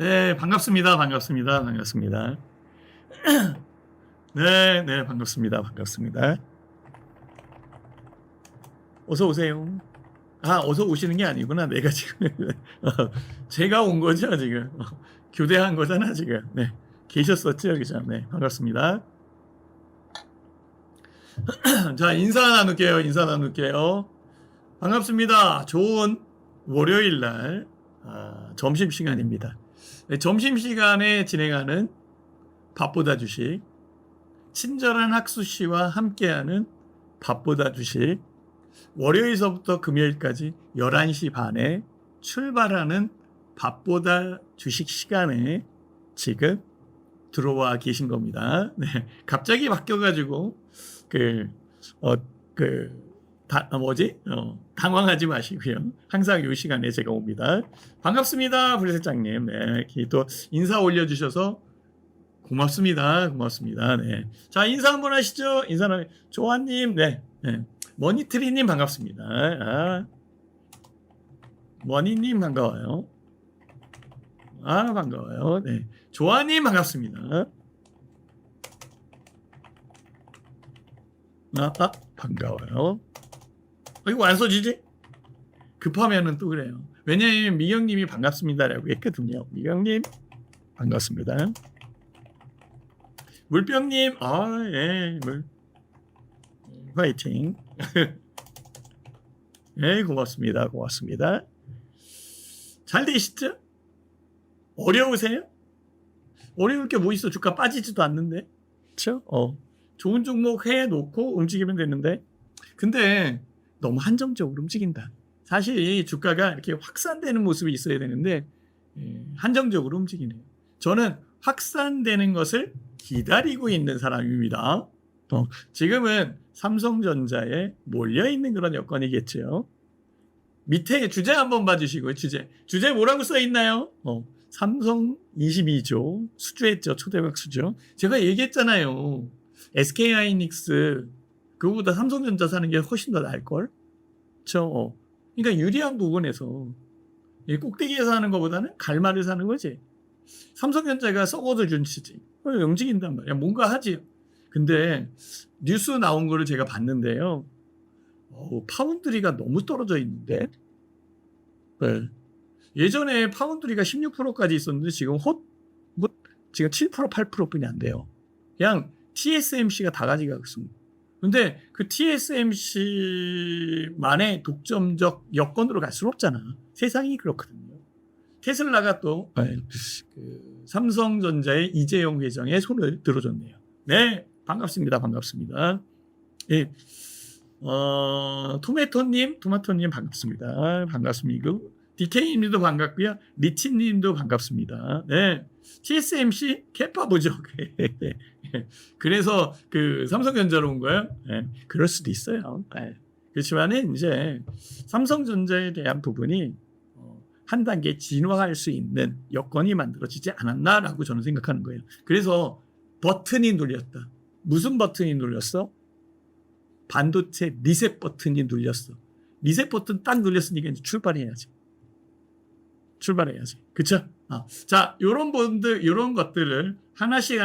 네, 반갑습니다. 반갑습니다. 반갑습니다. 네, 네, 반갑습니다. 반갑습니다. 어서 오세요. 아, 어서 오시는 게 아니구나. 내가 지금 제가 온 거죠, 지금. 교대한 거잖아, 지금. 네. 계셨었죠, 그죠? 네, 반갑습니다. 자, 인사 나눌게요. 인사 나눌게요. 반갑습니다. 좋은 월요일 날 점심시간입니다. 네, 점심시간에 진행하는 밥보다 주식, 친절한 학수 씨와 함께하는 밥보다 주식, 월요일서부터 금요일까지 11시 반에 출발하는 밥보다 주식 시간에 지금 들어와 계신 겁니다. 네, 갑자기 바뀌어가지고 당황하지 마시고요. 항상 이 시간에 제가 옵니다. 반갑습니다, 부회장님. 네, 또 인사 올려주셔서 고맙습니다. 고맙습니다. 네. 자, 인사 한번 하시죠. 인사는 조아님, 네, 네. 머니트리님 반갑습니다. 아, 머니님 반가워요. 아, 반가워요. 네. 조아님 반갑습니다. 반가워요. 이거 안 써지지? 급하면은 또 그래요. 왜냐하면 미경님이 반갑습니다라고 했거든요. 미경님 반갑습니다. 물병님, 예, 화이팅. 네, 고맙습니다. 고맙습니다. 잘 되시죠? 어려우세요? 어려울 게 뭐 있어? 주가 빠지지도 않는데. 그렇죠? 좋은 종목 해놓고 움직이면 되는데. 근데 너무 한정적으로 움직인다. 사실 이 주가가 이렇게 확산되는 모습이 있어야 되는데 한정적으로 움직이네요. 저는 확산되는 것을 기다리고 있는 사람입니다. 지금은 삼성전자에 몰려있는 그런 여건이겠죠. 밑에 주제 한번 봐주시고요. 주제 뭐라고 써있나요? 삼성 22조 수주했죠. 초대박 수주. 제가 얘기했잖아요. SK하이닉스 그거보다 삼성전자 사는 게 훨씬 더 나을걸? 그렇죠? 그러니까 유리한 부분에서 꼭대기에서 하는 것보다는 갈말을 사는 거지. 삼성전자가 썩어도 준치지. 움직인단 말이야. 뭔가 하지. 근데 뉴스 나온 거를 제가 봤는데요. 파운드리가 너무 떨어져 있는데. 네. 예전에 파운드리가 16%까지 있었는데 지금 지금 7% 8%뿐이 안 돼요. 그냥 TSMC가 다 가져가고 있습니다. 근데 그 TSMC만의 독점적 여건으로 갈 수는 없잖아. 세상이 그렇거든요. 테슬라가 또 삼성전자의 이재용 회장의 손을 들어줬네요. 네, 반갑습니다. 반갑습니다. 예, 토마토님 반갑습니다. 반갑습니다. DK님도 반갑고요. 리치님도 반갑습니다. 네, TSMC 캐파보죠. 그래서 삼성전자로 온 거예요. 네, 그럴 수도 있어요. 네. 그렇지만은 이제 삼성전자에 대한 부분이 한 단계 진화할 수 있는 여건이 만들어지지 않았나라고 저는 생각하는 거예요. 그래서 버튼이 눌렸다. 무슨 버튼이 눌렸어? 반도체 리셋 버튼이 눌렸어. 리셋 버튼 딱 눌렸으니까 이제 출발해야지. 그쵸? 자, 요런 것들을 하나씩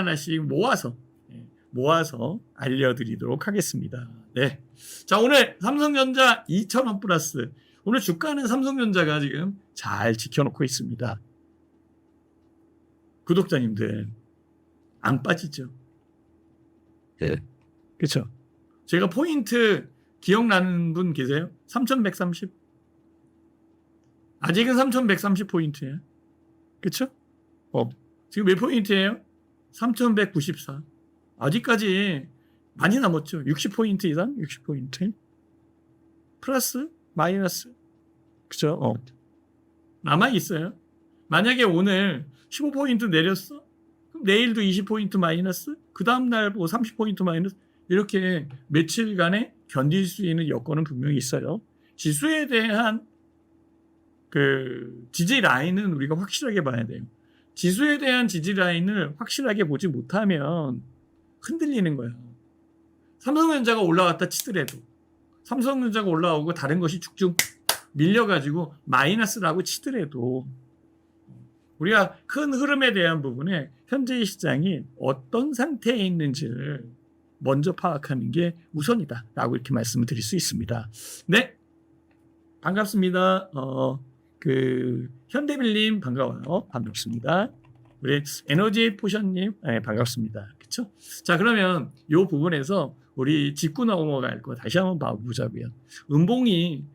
모아서 알려드리도록 하겠습니다. 네. 자, 오늘 삼성전자 2,000원 플러스. 오늘 주가는 삼성전자가 지금 잘 지켜놓고 있습니다. 구독자님들, 안 빠지죠? 네. 그쵸? 제가 포인트 기억나는 분 계세요? 3,130? 아직은 3,130포인트예요. 그쵸? 지금 몇 포인트예요? 3,194. 아직까지 많이 남았죠. 60포인트 이상? 60포인트? 플러스? 마이너스? 그쵸? 남아있어요. 만약에 오늘 15포인트 내렸어? 그럼 내일도 20포인트 마이너스? 그 다음날 30포인트 마이너스? 이렇게 며칠간에 견딜 수 있는 여건은 분명히 있어요. 지수에 대한 지지 라인은 우리가 확실하게 봐야 돼요. 지수에 대한 지지 라인을 확실하게 보지 못하면 흔들리는 거예요. 삼성전자가 올라왔다 치더라도 삼성전자가 올라오고 다른 것이 쭉쭉 밀려가지고 마이너스라고 치더라도 우리가 큰 흐름에 대한 부분에 현재의 시장이 어떤 상태에 있는지를 먼저 파악하는 게 우선이다라고 이렇게 말씀을 드릴 수 있습니다. 네, 반갑습니다. 현대빌님 반가워요. 반갑습니다. 우리 에너지 포션님 반갑습니다. 그렇죠? 자, 그러면 이 부분에서 우리 짚고 넘어갈 거 다시 한번 봐보자고요. 음봉이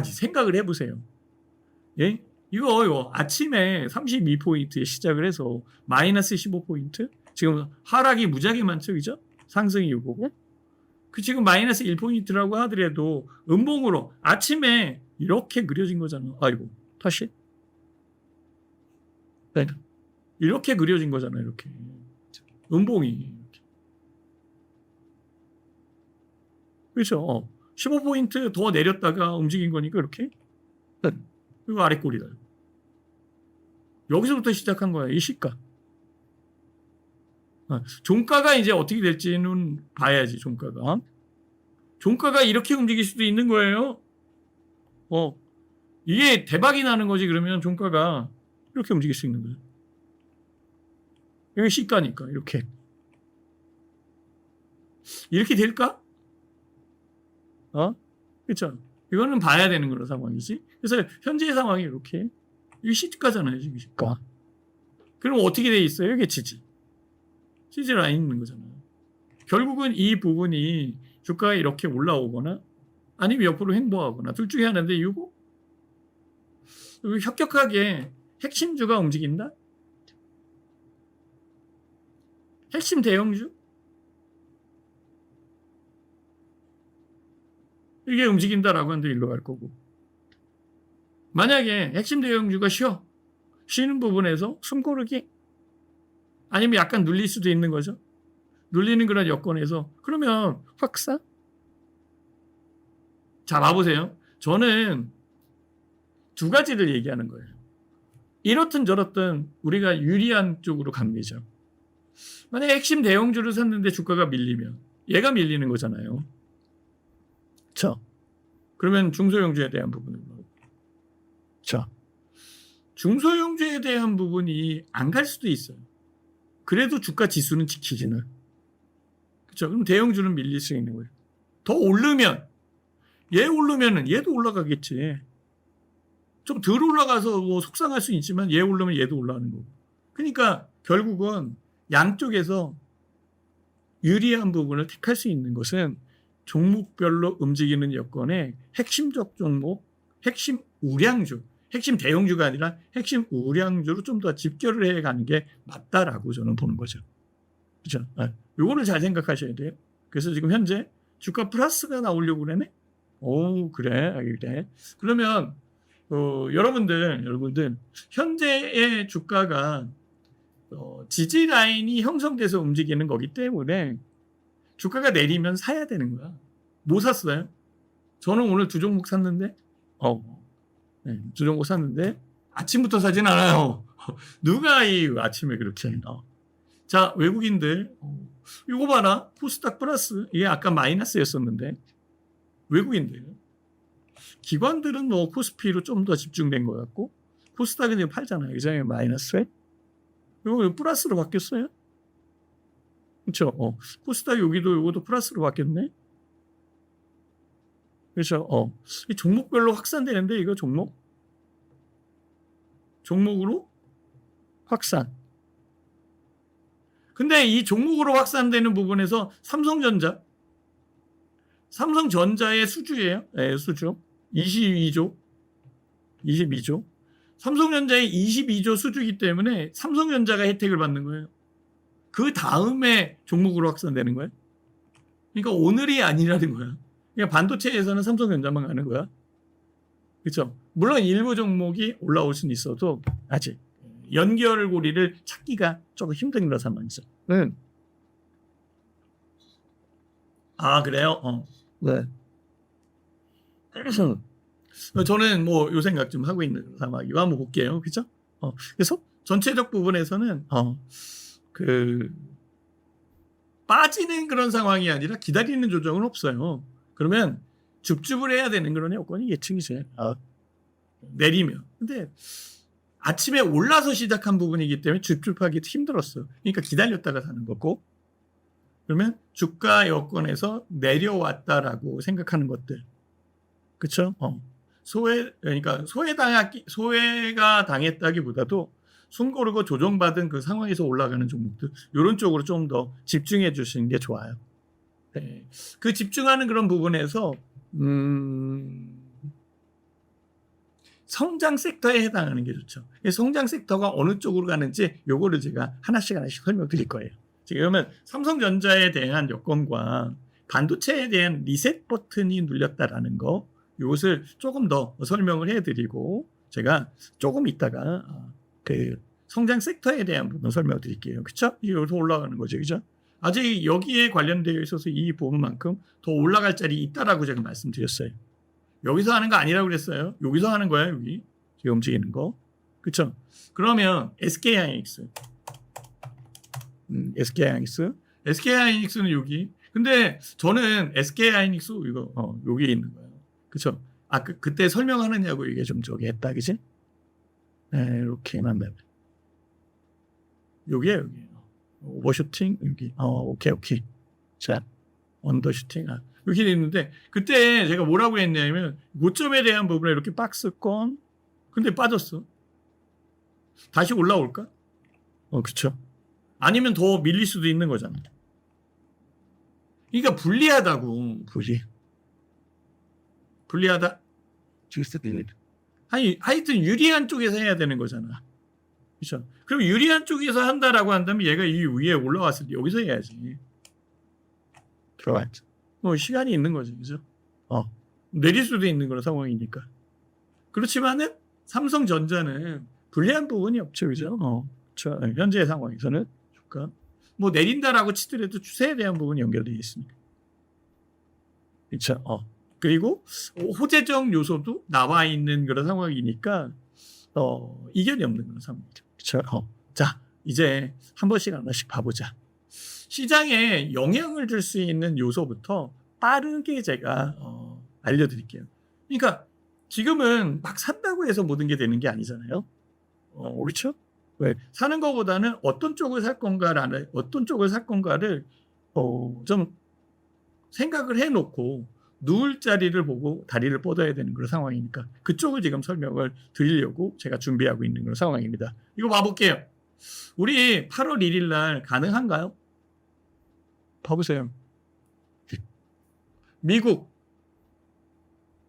생각을 해보세요. 예? 이거 아침에 32포인트에 시작을 해서 마이너스 15포인트? 지금 하락이 무지하게 많죠, 그죠? 상승이 이거고. 그 지금 마이너스 1포인트라고 하더라도 음봉으로 아침에 이렇게 그려진 거잖아. 아이고, 다시. 네. 이렇게 그려진 거잖아요, 이렇게. 음봉이. 이렇게. 그렇죠? 15포인트 더 내렸다가 움직인 거니까 이렇게. 네. 이거 아래 꼬리다. 여기서부터 시작한 거야, 이 시가. 종가가 이제 어떻게 될지는 봐야지, 종가가. 종가가 이렇게 움직일 수도 있는 거예요. 이게 대박이 나는 거지, 그러면 종가가 이렇게 움직일 수 있는 거예요. 이게 시가니까, 이렇게. 이렇게 될까? 그렇죠? 이거는 봐야 되는 그런 상황이지. 그래서 현재 상황이 이렇게. 이게 시가잖아요, 지금 시가. 그럼 어떻게 돼 있어요? 이게 지지. 지지 라인 있는 거잖아요. 결국은 이 부분이 주가가 이렇게 올라오거나 아니면 옆으로 행보하거나 둘 중에 하나인데 이거 협격하게 핵심주가 움직인다? 핵심 대형주? 이게 움직인다라고 하는데 일로 갈 거고. 만약에 핵심 대형주가 쉬는 부분에서 숨 고르기 아니면 약간 눌릴 수도 있는 거죠. 눌리는 그런 여건에서 그러면 확산? 자, 봐보세요. 저는 두 가지를 얘기하는 거예요. 이렇든 저렇든 우리가 유리한 쪽으로 갑니다. 만약에 핵심 대형주를 샀는데 주가가 밀리면 얘가 밀리는 거잖아요. 그렇죠? 그러면 중소형주에 대한 부분은 자, 중소형주에 대한 부분이 안 갈 수도 있어요. 그래도 주가 지수는 지키지는. 그렇죠? 그럼 대형주는 밀릴 수 있는 거예요. 더 오르면 얘 오르면은 얘도 올라가겠지. 좀 덜 올라가서 뭐 속상할 수 있지만 얘 오르면 얘도 올라가는 거고. 그러니까 결국은 양쪽에서 유리한 부분을 택할 수 있는 것은 종목별로 움직이는 여건에 핵심적 종목, 핵심 우량주, 핵심 대형주가 아니라 핵심 우량주로 좀 더 집결을 해가는 게 맞다라고 저는 보는 거죠. 그렇죠? 요거를 잘 생각하셔야 돼요. 그래서 지금 현재 주가 플러스가 나오려고 그러네? 오, 그래. 그러면 여러분들 현재의 주가가 지지 라인이 형성돼서 움직이는 거기 때문에 주가가 내리면 사야 되는 거야. 뭐 샀어요? 저는 오늘 두 종목 샀는데 두 종목 샀는데 아침부터 사진 않아요. 누가 이 아침에 그렇게 자, 외국인들 이거 봐라. 코스닥 플러스. 이게 아까 마이너스였었는데 외국인들 기관들은 뭐 코스피로 좀 더 집중된 것 같고 코스닥은 지금 팔잖아요. 이전에 마이너스에 이거 플러스로 바뀌었어요. 그렇죠? 코스닥 요것도 플러스로 바뀌었네. 그렇죠? 이 종목별로 확산되는데 이거 종목으로 확산. 근데 이 종목으로 확산되는 부분에서 삼성전자의 수주예요. 네, 수주. 22조. 삼성전자의 22조 수주이기 때문에 삼성전자가 혜택을 받는 거예요. 그 다음에 종목으로 확산되는 거예요. 그러니까 오늘이 아니라는 거야. 그러니까 반도체에서는 삼성전자만 가는 거야. 그렇죠? 물론 일부 종목이 올라올 수는 있어도 아직 연결고리를 찾기가 조금 힘든 그런 상황이죠. 그래요? 네. 그래서 저는 뭐 요 생각 좀 하고 있는 상황이고 한번 볼게요. 그렇죠? 그래서 전체적 부분에서는 빠지는 그런 상황이 아니라 기다리는 조정은 없어요. 그러면 줍줍을 해야 되는 그런 여건이 예측이죠. 내리면. 근데 아침에 올라서 시작한 부분이기 때문에 줍줍하기 힘들었어. 그러니까 기다렸다가 사는 거고. 그러면 주가 여건에서 내려왔다라고 생각하는 것들. 그쵸? 그러니까 소외가 당했다기보다도 숨 고르고 조정받은 그 상황에서 올라가는 종목들, 이런 쪽으로 좀 더 집중해 주시는 게 좋아요. 네. 그 집중하는 그런 부분에서, 성장 섹터에 해당하는 게 좋죠. 성장 섹터가 어느 쪽으로 가는지 요거를 제가 하나씩 설명드릴 거예요. 그러면 삼성전자에 대한 여건과 반도체에 대한 리셋 버튼이 눌렸다라는 거, 이것을 조금 더 설명을 해드리고 제가 조금 있다가 그 성장 섹터에 대한 부분 설명을 드릴게요. 그쵸? 여기서 올라가는 거죠. 그죠? 아직 여기에 관련되어 있어서 이 부분만큼 더 올라갈 자리 있다라고 제가 말씀드렸어요. 여기서 하는 거 아니라고 그랬어요. 여기서 하는 거야, 여기. 지금 움직이는 거. 그쵸? 그러면 SK하이닉스. SK하이닉스는 여기. 근데 저는 SK하이닉스 이거 여기 있는 거예요. 그쵸? 그때 설명하느냐고 이게 좀 저기 했다, 그치? 네, 이렇게만 되면. 여기에요. 오버슈팅 여기. 오케이. 자, 언더슈팅. 여기 있는데 그때 제가 뭐라고 했냐면 고점에 대한 부분에 이렇게 박스권. 근데 빠졌어. 다시 올라올까? 그쵸. 아니면 더 밀릴 수도 있는 거잖아. 그러니까 불리하다고. 불리하다. 하여튼 유리한 쪽에서 해야 되는 거잖아. 그렇죠? 그럼 유리한 쪽에서 한다라고 한다면 얘가 이 위에 올라왔을 때 여기서 해야지. 들어갔죠. 시간이 있는 거지, 그죠? 내릴 수도 있는 그런 상황이니까. 그렇지만은 삼성전자는 불리한 부분이 없죠, 그죠? 현재 상황에서는 주가 내린다라고 치더라도 추세에 대한 부분이 연결되어 있으니까. 그렇죠? 그리고 호재적 요소도 나와 있는 그런 상황이니까 이견이 없는 그런 상황이죠. 그렇죠? 자, 이제 한 번씩 하나씩 봐보자. 시장에 영향을 줄 수 있는 요소부터 빠르게 제가 알려드릴게요. 그러니까 지금은 막 산다고 해서 모든 게 되는 게 아니잖아요. 그렇죠? 왜? 사는 것보다는 어떤 쪽을 살 건가를 좀 생각을 해놓고 누울 자리를 보고 다리를 뻗어야 되는 그런 상황이니까 그쪽을 지금 설명을 드리려고 제가 준비하고 있는 그런 상황입니다. 이거 봐볼게요. 우리 8월 1일 날 가능한가요? 봐보세요. 미국,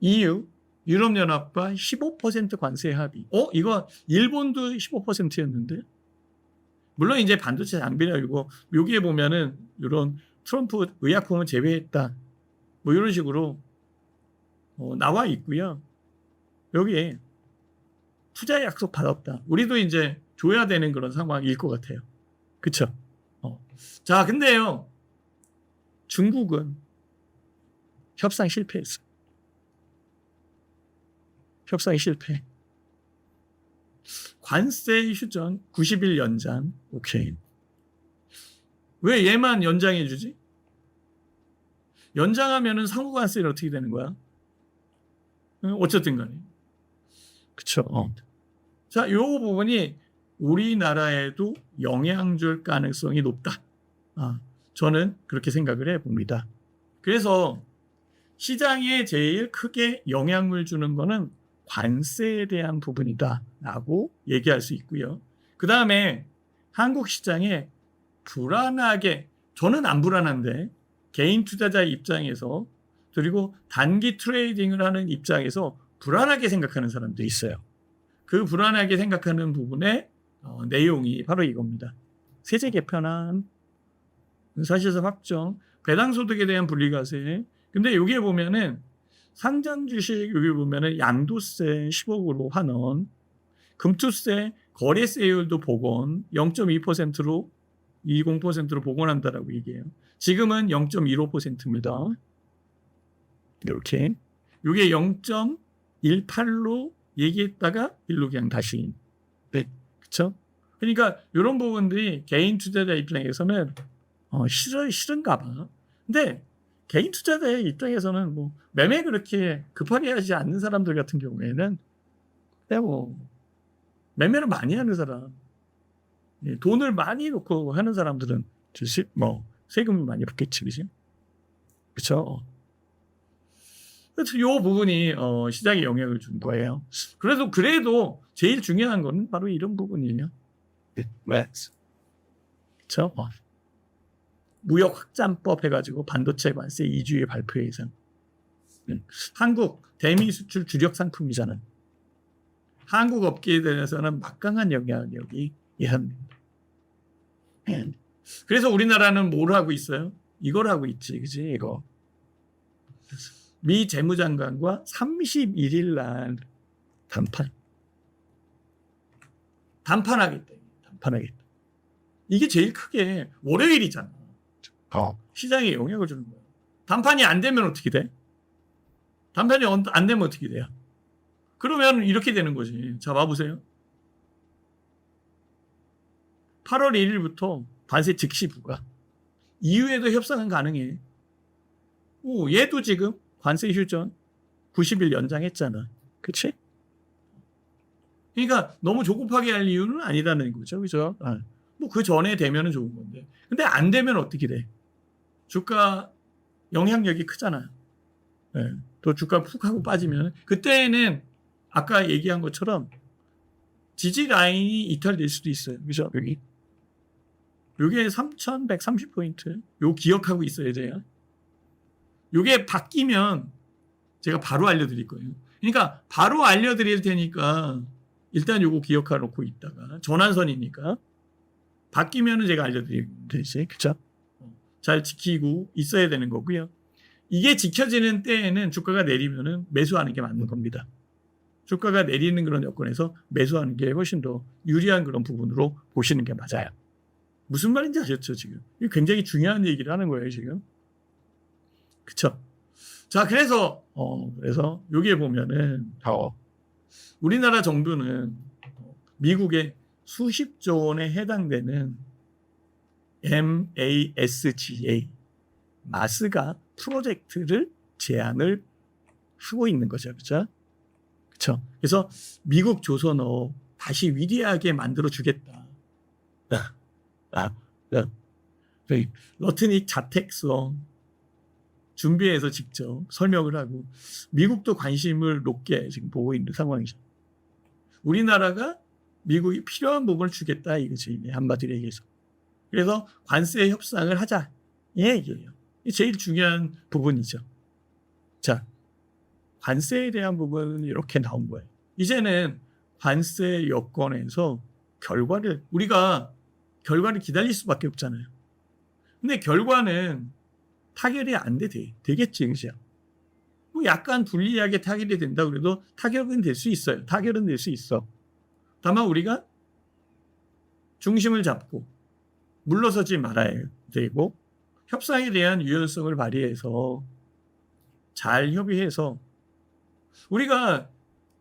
EU, 유럽연합과 15% 관세 합의. 이거 일본도 15%였는데? 물론 이제 반도체 장비라고 여기에 보면은 이런 트럼프 의약품을 제외했다. 이런 식으로 나와 있고요. 여기에 투자 약속 받았다. 우리도 이제 줘야 되는 그런 상황일 것 같아요. 그쵸? 자, 근데요. 중국은 협상 실패했어요. 협상이 실패. 관세 휴전 90일 연장. 오케이. 왜 얘만 연장해 주지? 연장하면은 상호 관세는 어떻게 되는 거야? 어쨌든 간에. 그쵸. 자, 요 부분이 우리나라에도 영향 줄 가능성이 높다. 저는 그렇게 생각을 해봅니다. 그래서 시장에 제일 크게 영향을 주는 거는 관세에 대한 부분이다라고 얘기할 수 있고요. 그 다음에 한국 시장에 불안하게, 저는 안 불안한데 개인 투자자 입장에서 그리고 단기 트레이딩을 하는 입장에서 불안하게 생각하는 사람들이 있어요. 그 불안하게 생각하는 부분의 내용이 바로 이겁니다. 세제 개편안, 사실상 확정, 배당소득에 대한 분리과세. 근데 여기에 보면은 상장 주식 여기 보면은 양도세 10억으로 환원, 금투세, 거래세율도 복원 0.2%로 20%로 복원한다라고 얘기해요. 지금은 0.15%입니다. 이렇게 이게 0.18로 얘기했다가 일로 그냥 다시. 네, 그렇죠? 그러니까 이런 부분들이 개인 투자자 입장에서는 싫은가 봐. 근데 개인 투자자의 입장에서는 매매 그렇게 급하게 하지 않는 사람들 같은 경우에는 매매를 많이 하는 사람, 예, 돈을 많이 놓고 하는 사람들은 뭐 세금을 많이 받겠지, 그지? 그렇죠? 그래서 이 부분이 시장에 영향을 준 거예요. 그래도 제일 중요한 거는 바로 이런 부분이에요. 그렇죠? 무역 확장법 해가지고 반도체 관세 2주의 발표 예상. 한국 대미 수출 주력 상품이잖아요. 한국 업계에 대해서는 막강한 영향력이 예상됩니다. 그래서 우리나라는 뭘 하고 있어요? 이걸 하고 있지, 그지? 이거. 미 재무장관과 31일 날 단판하겠다. 이게 제일 크게 월요일이잖아. 시장에 영향을 주는 거야. 단판이 안 되면 어떻게 돼? 단판이 안 되면 어떻게 돼요? 그러면 이렇게 되는 거지. 자, 봐보세요. 8월 1일부터 관세 즉시 부과. 이후에도 협상은 가능해. 얘도 지금 관세 휴전 90일 연장했잖아. 그치? 그러니까 너무 조급하게 할 이유는 아니라는 거죠. 그죠? 뭐 그 전에 되면은 좋은 건데. 근데 안 되면 어떻게 돼? 주가 영향력이 크잖아요. 네. 또 주가 푹 하고 빠지면 그때는 아까 얘기한 것처럼 지지 라인이 이탈될 수도 있어요. 그죠? 여기. 요게 3,130포인트. 요 기억하고 있어야 돼요. 요게 바뀌면 제가 바로 알려드릴 거예요. 그러니까 바로 알려드릴 테니까 일단 요거 기억해놓고 있다가 전환선이니까 바뀌면은 제가 알려드리면 되지. 그쵸? 잘 지키고 있어야 되는 거고요. 이게 지켜지는 때에는 주가가 내리면은 매수하는 게 맞는 겁니다. 주가가 내리는 그런 여건에서 매수하는 게 훨씬 더 유리한 그런 부분으로 보시는 게 맞아요. 무슨 말인지 아셨죠, 지금? 이게 굉장히 중요한 얘기를 하는 거예요, 지금. 그쵸? 자, 그래서 여기에 보면은, 우리나라 정부는 미국의 수십조 원에 해당되는 MASGA, 마스가 프로젝트를 제안을 하고 있는 거죠. 그죠? 그쵸? 그래서 미국 조선업 다시 위대하게 만들어주겠다. 러트닉 자택성 준비해서 직접 설명을 하고 미국도 관심을 높게 지금 보고 있는 상황이죠. 우리나라가 미국이 필요한 부분을 주겠다 이거지, 한마디로 얘기해서. 그래서 관세 협상을 하자 이 얘기예요. 이게 제일 중요한 부분이죠. 자, 관세에 대한 부분은 이렇게 나온 거예요. 이제는 관세 여건에서 우리가 결과를 기다릴 수밖에 없잖아요. 근데 결과는 타결이 안 되겠지, 그죠? 뭐 약간 불리하게 타결이 된다 그래도 타결은 될 수 있어요. 타결은 될 수 있어. 다만 우리가 중심을 잡고 물러서지 말아야 되고 협상에 대한 유연성을 발휘해서 잘 협의해서 우리가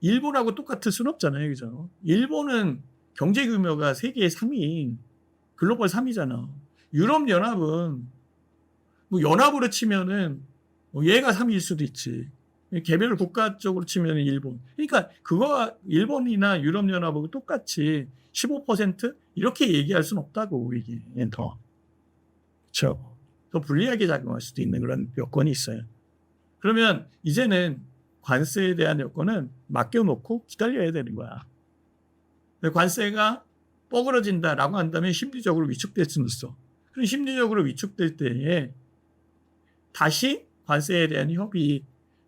일본하고 똑같을 순 없잖아요. 그죠? 일본은 경제 규모가 세계 3위, 글로벌 3위잖아. 유럽연합은 뭐 연합으로 치면은 얘가 3위일 수도 있지. 개별 국가 쪽으로 치면 일본. 그러니까 그거가 일본이나 유럽연합하고 똑같이 15% 이렇게 얘기할 수는 없다고 이게 더. 그렇죠. 더 불리하게 작용할 수도 있는 그런 여건이 있어요. 그러면 이제는 관세에 대한 여건은 맡겨놓고 기다려야 되는 거야. 관세가 뻐그러진다라고 한다면 심리적으로 위축될 수는 있어. 그럼 심리적으로 위축될 때에 다시 관세에 대한 협의,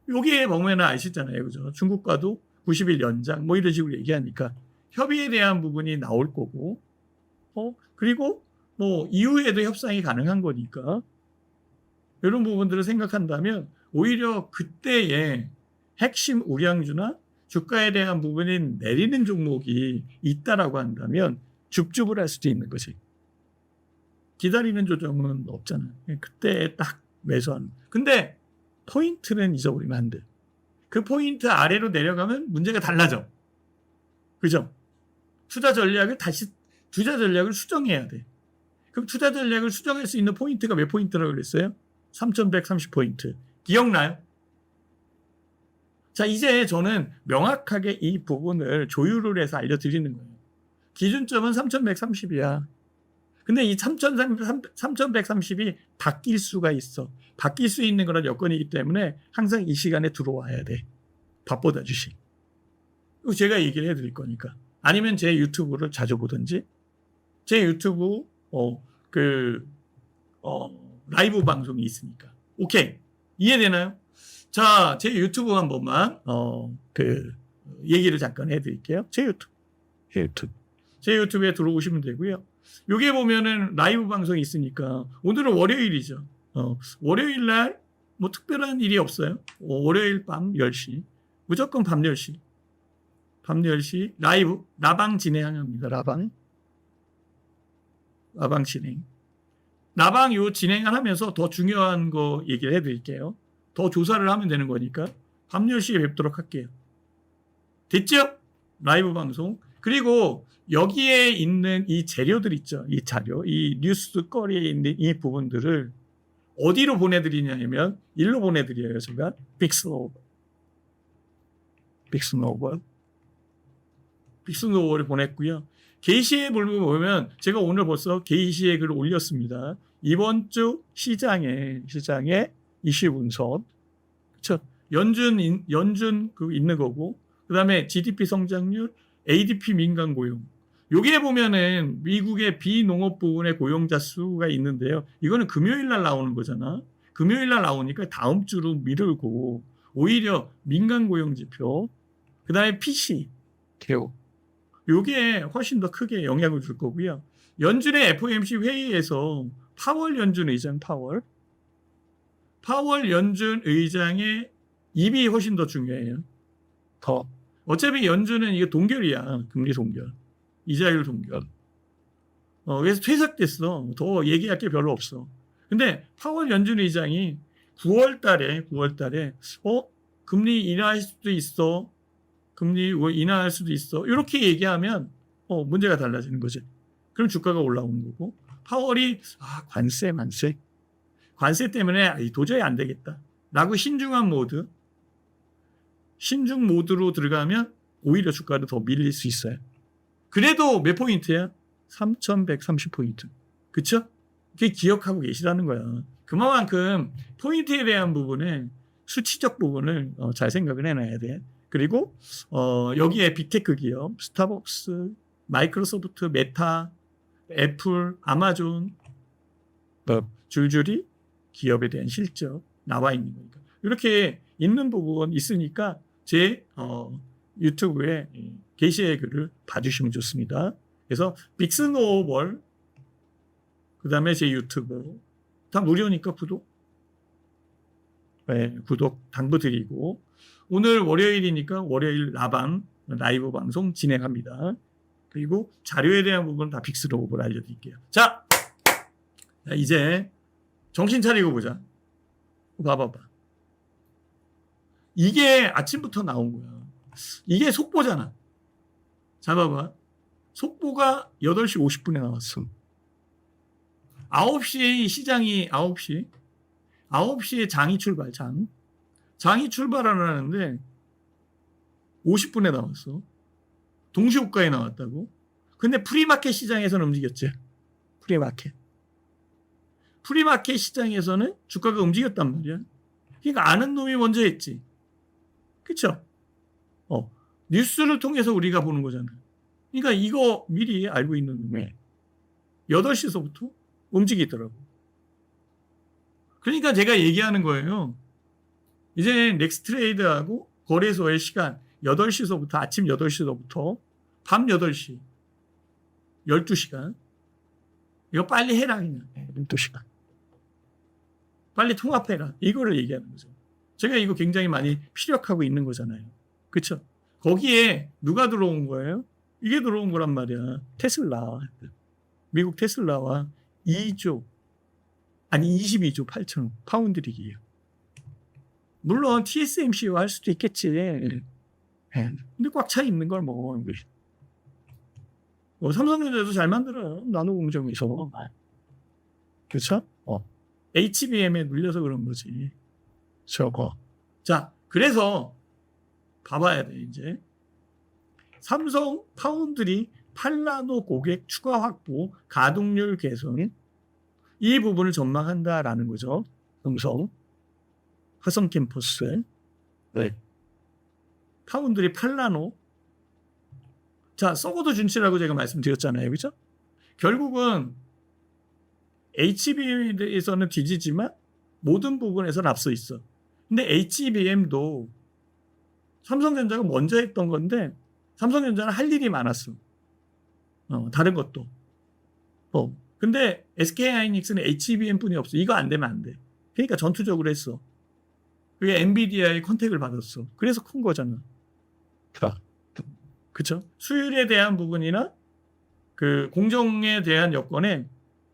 여기에 보면 아시잖아요. 그죠? 중국과도 90일 연장 뭐 이런 식으로 얘기하니까 협의에 대한 부분이 나올 거고, 그리고 뭐 이후에도 협상이 가능한 거니까 이런 부분들을 생각한다면 오히려 그때의 핵심 우량주나 주가에 대한 부분이 내리는 종목이 있다라고 한다면 줍줍을 할 수도 있는 거지. 기다리는 조정은 없잖아요. 그때 딱 매수하는. 근데 포인트는 잊어버리면 안 돼. 그 포인트 아래로 내려가면 문제가 달라져. 그죠? 투자 전략을 수정해야 돼. 그럼 투자 전략을 수정할 수 있는 포인트가 몇 포인트라고 그랬어요? 3,130포인트. 기억나요? 자, 이제 저는 명확하게 이 부분을 조율을 해서 알려드리는 거예요. 기준점은 3130이야. 근데 이 3130이 바뀔 수가 있어. 바뀔 수 있는 그런 여건이기 때문에 항상 이 시간에 들어와야 돼. 밥보다 주식. 제가 얘기를 해드릴 거니까. 아니면 제 유튜브를 자주 보든지, 제 유튜브 라이브 방송이 있으니까. 오케이, 이해되나요? 자, 제 유튜브 한 번만 얘기를 잠깐 해드릴게요. 제 유튜브에 들어오시면 되고요. 여기에 보면은 라이브 방송이 있으니까 오늘은 월요일이죠. 월요일 날 뭐 특별한 일이 없어요. 월요일 밤 10시 무조건 밤 10시 라이브 라방 진행합니다. 라방 진행. 라방 요 진행을 하면서 더 중요한 거 얘기를 해드릴게요. 더 조사를 하면 되는 거니까 밤 10시에 뵙도록 할게요. 됐죠? 라이브 방송. 그리고 여기에 있는 이 재료들 있죠. 이 자료, 이 뉴스거리에 있는 이 부분들을 어디로 보내드리냐면 일로 보내드려요. 제가 빅스노버를 보냈고요. 게시의 불을 보면 제가 오늘 벌써 게시의 글을 올렸습니다. 이번 주 시장의 이슈 분석, 그렇죠? 연준 있는 거고, 그다음에 GDP 성장률, ADP 민간 고용. 여기에 보면은 미국의 비농업 부분의 고용자 수가 있는데요. 이거는 금요일 날 나오는 거잖아. 금요일 날 나오니까 다음 주로 미루고 오히려 민간 고용 지표, 그다음에 PC 개요. 요게 훨씬 더 크게 영향을 줄 거고요. 연준의 FOMC 회의에서 파월 연준 의장 파월 연준 의장의 입이 훨씬 더 중요해요. 어차피 연준은 이게 동결이야. 금리 동결. 이자율 동결. 그래서 퇴색됐어. 더 얘기할 게 별로 없어. 근데 파월 연준 의장이 9월 달에 금리 인하할 수도 있어. 금리 인하할 수도 있어. 이렇게 얘기하면 문제가 달라지는 거지. 그럼 주가가 올라오는 거고. 파월이 관세 때문에 도저히 안 되겠다. 라고 신중 모드로 들어가면 오히려 주가를 더 밀릴 수 있어요. 그래도 몇 포인트야? 3,130포인트. 그쵸? 그게 기억하고 계시라는 거야. 그만큼 포인트에 대한 부분에 수치적 부분을 잘 생각을 해놔야 돼. 그리고 여기에 빅테크 기업, 스타벅스, 마이크로소프트, 메타, 애플, 아마존 줄줄이 기업에 대한 실적 나와 있는 거니까. 이렇게 있는 부분 있으니까 제 유튜브에 게시의 글을 봐주시면 좋습니다. 그래서 빅스노우볼, 그 다음에 제 유튜브 다 무료니까 구독 당부드리고, 오늘 월요일이니까 월요일 라이브 방송 진행합니다. 그리고 자료에 대한 부분은 다 빅스노우볼 알려드릴게요. 자, 이제 정신 차리고 보자. 봐봐. 이게 아침부터 나온 거야. 이게 속보잖아. 자, 봐봐. 속보가 8시 50분에 나왔어. 9시에 시장이 9시에 장이 출발하는데 50분에 나왔어. 동시호가에 나왔다고. 근데 프리마켓 시장에서는 움직였지. 프리마켓 시장에서는 주가가 움직였단 말이야. 그러니까 아는 놈이 먼저 했지. 그쵸? 뉴스를 통해서 우리가 보는 거잖아. 그러니까 이거 미리 알고 있는 놈이 8시서부터 움직이더라고. 그러니까 제가 얘기하는 거예요. 이제 넥스트레이드하고 거래소의 시간 8시서부터 아침 8시서부터 밤 8시 12시간 이거 빨리 해라. 그냥 12시간 빨리 통합해라. 이거를 얘기하는 거죠. 제가 이거 굉장히 많이 피력하고 있는 거잖아요. 그렇죠? 거기에 누가 들어온 거예요? 이게 들어온 거란 말이야. 테슬라. 미국 테슬라와 22조 8천억 파운드리기예요. 물론 TSMC와 할 수도 있겠지. 근데 꽉 차 있는 걸 뭐. 삼성전자도 잘 만들어요. 나노 공정에서. 그렇죠? HBM에 눌려서 그런 거지. 저거. 자, 그래서 봐봐야 돼, 이제. 삼성 파운드리 팔라노 고객 추가 확보, 가동률 개선 이 부분을 전망한다라는 거죠. 음성 화성 캠퍼스. 네. 파운드리 팔라노. 자, 썩어도 준치라고 제가 말씀드렸잖아요. 그죠? 결국은 HBM에서는 뒤지지만 모든 부분에서는 앞서 있어. 근데 HBM도 삼성전자가 먼저 했던 건데 삼성전자는 할 일이 많았어. 다른 것도. 근데 SK하이닉스는 HBM뿐이 없어. 이거 안 되면 안 돼. 그러니까 전투적으로 했어. 그게 엔비디아의 컨택을 받았어. 그래서 큰 거잖아. 그쵸? 수율에 대한 부분이나 그 공정에 대한 여건에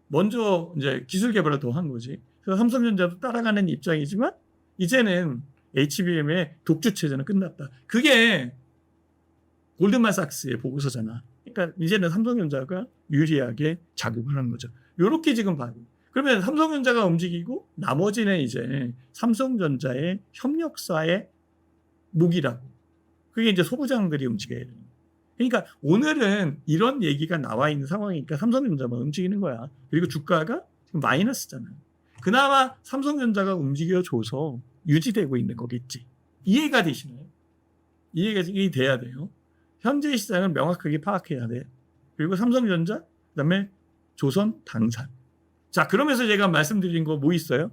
먼저 이제 기술 개발을 더 한 거지. 그래서 삼성전자도 따라가는 입장이지만 이제는 HBM의 독주 체제는 끝났다. 그게 골드만삭스의 보고서잖아. 그러니까 이제는 삼성전자가 유리하게 작용을 하는 거죠. 이렇게 지금 봐요. 그러면 삼성전자가 움직이고 나머지는 이제 삼성전자의 협력사의 무기라고. 그게 이제 소부장들이 움직여야 돼요. 그러니까 오늘은 이런 얘기가 나와 있는 상황이니까 삼성전자만 움직이는 거야. 그리고 주가가 지금 마이너스잖아요. 그나마 삼성전자가 움직여줘서 유지되고 있는 거겠지. 이해가 되시나요? 이해가 돼야 돼요. 현재 시장을 명확하게 파악해야 돼. 그리고 삼성전자, 그다음에 조선, 당산. 자, 그러면서 제가 말씀드린 거 뭐 있어요?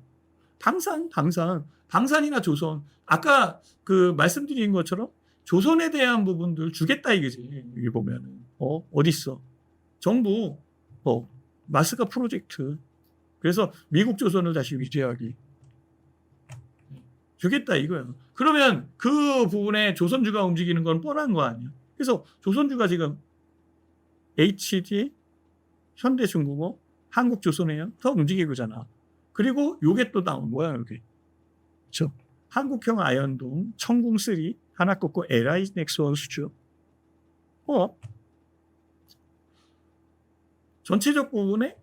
당산이나 조선. 아까 그 말씀드린 것처럼 조선에 대한 부분들 주겠다 이거지. 여기 보면은 어딨어? 정부 마스가 프로젝트. 그래서 미국 조선을 다시 위지하기 주겠다 이거야. 그러면 그 부분에 조선주가 움직이는 건 뻔한 거 아니야. 그래서 조선주가 지금 HD, 현대중공업, 한국조선해요. 더 움직이고잖아. 그리고 요게 또 나온 거야 여기. 그렇죠? 한국형 아현동, 청궁3 하나 꺾고 LI 넥스원 수주. 전체적 부분에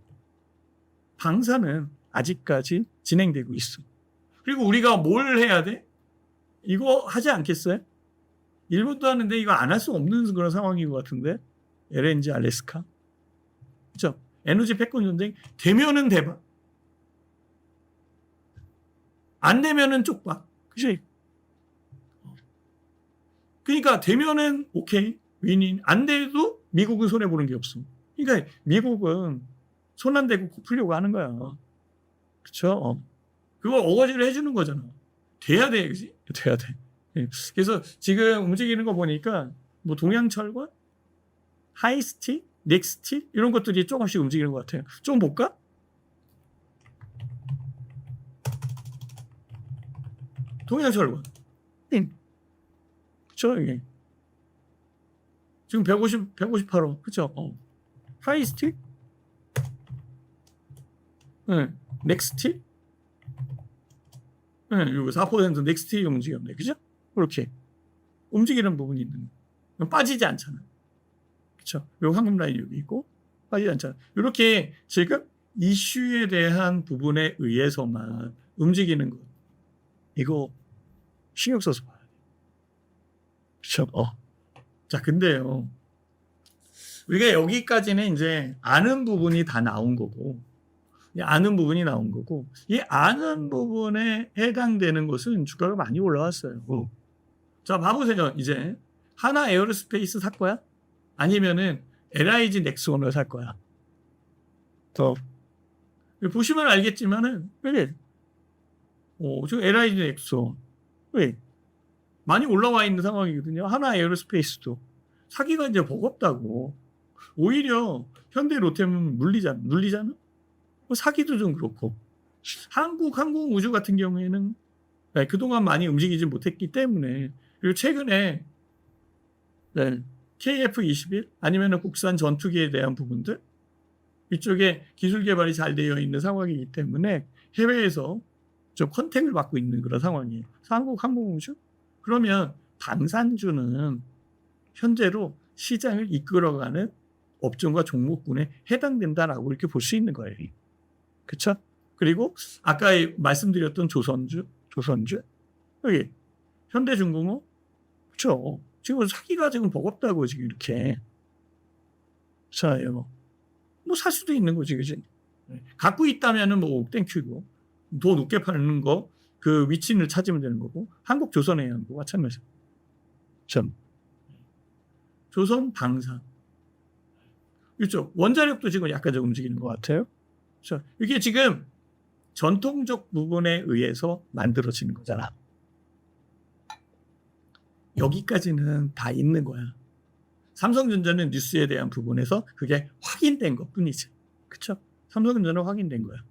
방사는 아직까지 진행되고 있어. 그리고 우리가 뭘 해야 돼? 이거 하지 않겠어요? 일본도 하는데 이거 안 할 수 없는 그런 상황인 것 같은데. LNG 알래스카. 그렇죠? 에너지 패권 전쟁 되면은 대박. 안 되면은 쪽박. 그치? 그러니까 되면은 오케이. 윈인. 안 돼도 미국은 손해보는 게 없어. 그러니까 미국은 손 안 대고 코 풀려고 하는 거야. 그쵸? 그걸 어거지를 해주는 거잖아. 돼야 돼. 그치? 돼야 돼. 그래서 지금 움직이는 거 보니까 뭐 동양철과 하이스티, 넥스티 이런 것들이 조금씩 움직이는 것 같아요. 좀 볼까? 동양철과. 그쵸? 이게. 지금 158원. 그쵸? 하이스티? 네. 넥스티? 네, 이거 4% 넥스티 움직였네. 그죠? 그렇게. 움직이는 부분이 있는 거. 빠지지 않잖아. 그쵸? 요 황금 라인 여기 있고, 빠지지 않잖아. 이렇게 지금 이슈에 대한 부분에 의해서만 움직이는 거. 이거 신경 써서 봐야 돼. 그쵸? 자, 근데요. 우리가 여기까지는 이제 아는 부분이 다 나온 거고, 이 아는 부분이 나온 거고, 이 아는 부분에 해당되는 것은 주가가 많이 올라왔어요. 자, 봐보세요. 이제 하나 에어로스페이스 살 거야? 아니면은 LIG 넥스원을 살 거야? 더 보시면 알겠지만은 왜? 지금 LIG 넥스원 왜? 많이 올라와 있는 상황이거든요. 하나 에어로스페이스도 사기가 이제 버겁다고. 오히려 현대 롯데는 눌리잖아. 사기도 좀 그렇고. 한국 항공우주 같은 경우에는 그동안 많이 움직이지 못했기 때문에. 그리고 최근에 KF-21 아니면 국산 전투기에 대한 부분들 이쪽에 기술 개발이 잘 되어 있는 상황이기 때문에 해외에서 좀 컨택을 받고 있는 그런 상황이에요. 한국 항공우주? 그러면 방산주는 현재로 시장을 이끌어가는 업종과 종목군에 해당된다라고 이렇게 볼 수 있는 거예요. 그렇죠? 그리고 아까 말씀드렸던 조선주 여기 현대중공업 그렇죠? 지금 사기가 지금 버겁다고 지금 이렇게 자요. 뭐 살 수도 있는 거지, 그지? 갖고 있다면은 뭐 땡큐고 더 높게 파는 거 그 위치를 찾으면 되는 거고 한국조선해양도 마찬가지. 참 조선 방산 그렇죠. 원자력도 지금 약간 좀 움직이는 것 같아요. 자 이게 지금 전통적 부분에 의해서 만들어지는 거잖아. 여기까지는 다 있는 거야. 삼성전자는 뉴스에 대한 부분에서 그게 확인된 것뿐이지. 그렇죠? 삼성전자는 확인된 거야.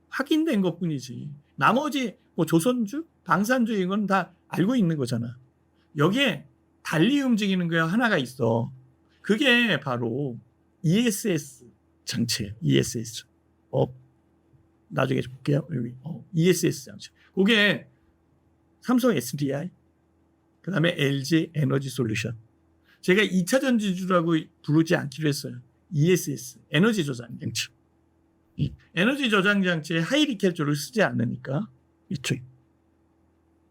확인된 것뿐이지. 나머지 뭐 조선주, 방산주 이건 다 알고 있는 거잖아. 여기에 달리 움직이는 거 하나가 있어. 그게 바로 ESS 장치예요. ESS. 나중에 볼게요. 여기 ESS 장치. 그게 삼성 SDI, 그다음에 LG 에너지 솔루션. 제가 2차 전지주라고 부르지 않기로 했어요. ESS, 에너지 저장 장치. 이 에너지 저장 장치에 하이리켈조를 쓰지 않으니까 이쪽.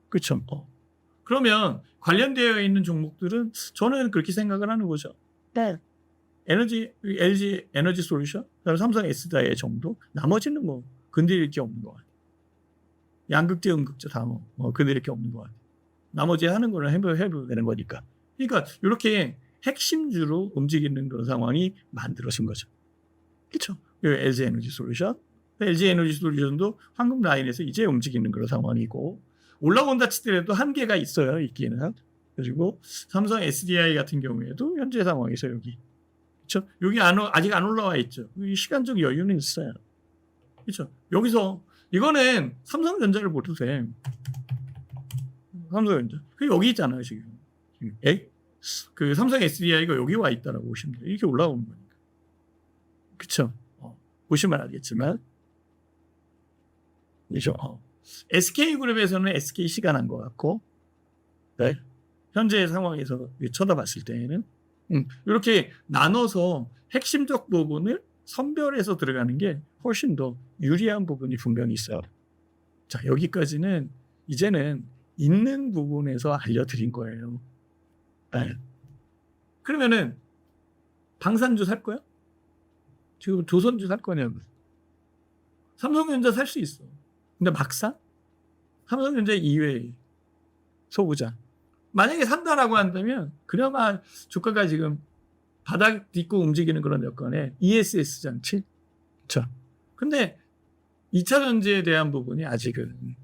그렇죠. 그러면 관련되어 있는 종목들은 저는 그렇게 생각을 하는 거죠. 네. LG 에너지 솔루션, 그다음에 삼성 SDI 정도. 나머지는 뭐 건드릴 게 없는 것 같아요. 양극재, 음극재 다 건드릴 게 없는 것 같아요. 나머지 하는 거는 해보면 되는 거니까. 그러니까 이렇게 핵심주로 움직이는 그런 상황이 만들어진 거죠. 그렇죠? LG 에너지 솔루션. LG 에너지 솔루션도 황금 라인에서 이제 움직이는 그런 상황이고 올라온다 치더라도 한계가 있어요. 있기는. 그리고 삼성 SDI 같은 경우에도 현재 상황에서 여기. 그렇죠? 여기 아직 안 올라와 있죠. 시간적 여유는 있어요. 그렇죠? 여기서 이거는 삼성전자를 보도 돼. 삼성전자. 그 여기 있잖아요, 지금. 그 삼성 SDI가 여기 와 있다라고 보시면 돼요. 이렇게 올라오는 거니까. 그쵸? 보시면 알겠지만. 그죠? SK그룹에서는 SKC가 난 것 같고, 네. 현재 상황에서 쳐다봤을 때에는, 이렇게 나눠서 핵심적 부분을 선별해서 들어가는 게 훨씬 더 유리한 부분이 분명히 있어요. 자, 여기까지는 이제는 있는 부분에서 알려드린 거예요. 네. 그러면은 방산주 살 거야? 지금 조선주 살 거냐고. 삼성전자 살 수 있어. 근데 막상 삼성전자 이외의 소부자 만약에 산다라고 한다면 그나마 주가가 지금 바닥 딛고 움직이는 그런 여건에 ESS 장치. 그렇죠. 근데 2차 전지에 대한 부분이 아직은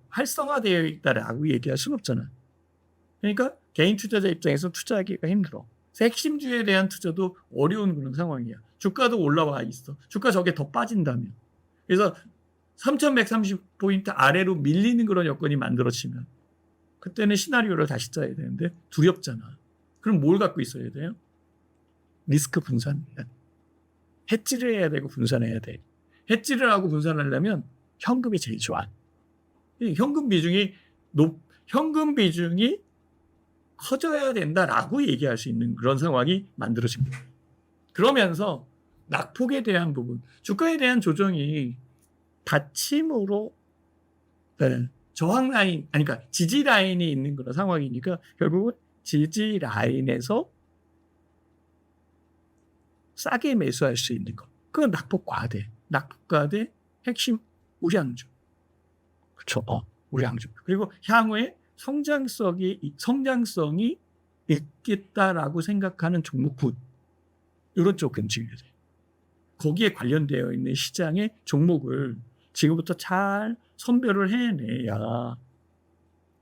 활성화되어 있다라고 얘기할 수는 없잖아. 그러니까 개인 투자자 입장에서 투자하기가 힘들어. 핵심주에 대한 투자도 어려운 그런 상황이야. 주가도 올라와 있어. 주가 저게 더 빠진다면. 그래서 3,130포인트 아래로 밀리는 그런 여건이 만들어지면 그때는 시나리오를 다시 짜야 되는데 두렵잖아. 그럼 뭘 갖고 있어야 돼요? 리스크 분산. 해지를 해야 되고 분산해야 돼. 해지를 하고 분산하려면 현금이 제일 좋아. 현금 비중이 커져야 된다라고 얘기할 수 있는 그런 상황이 만들어진 거예요. 그러면서 낙폭에 대한 부분, 주가에 대한 조정이 받침으로 저항 라인, 그러니까 지지 라인이 있는 그런 상황이니까 결국은 지지 라인에서 싸게 매수할 수 있는 것. 그건 낙폭 과대. 낙폭 과대 핵심 우량주. 그렇죠. 우량주. 그리고 향후에 성장성이 있겠다라고 생각하는 종목군. 이런 쪽 움직여야 돼. 거기에 관련되어 있는 시장의 종목을 지금부터 잘 선별을 해내야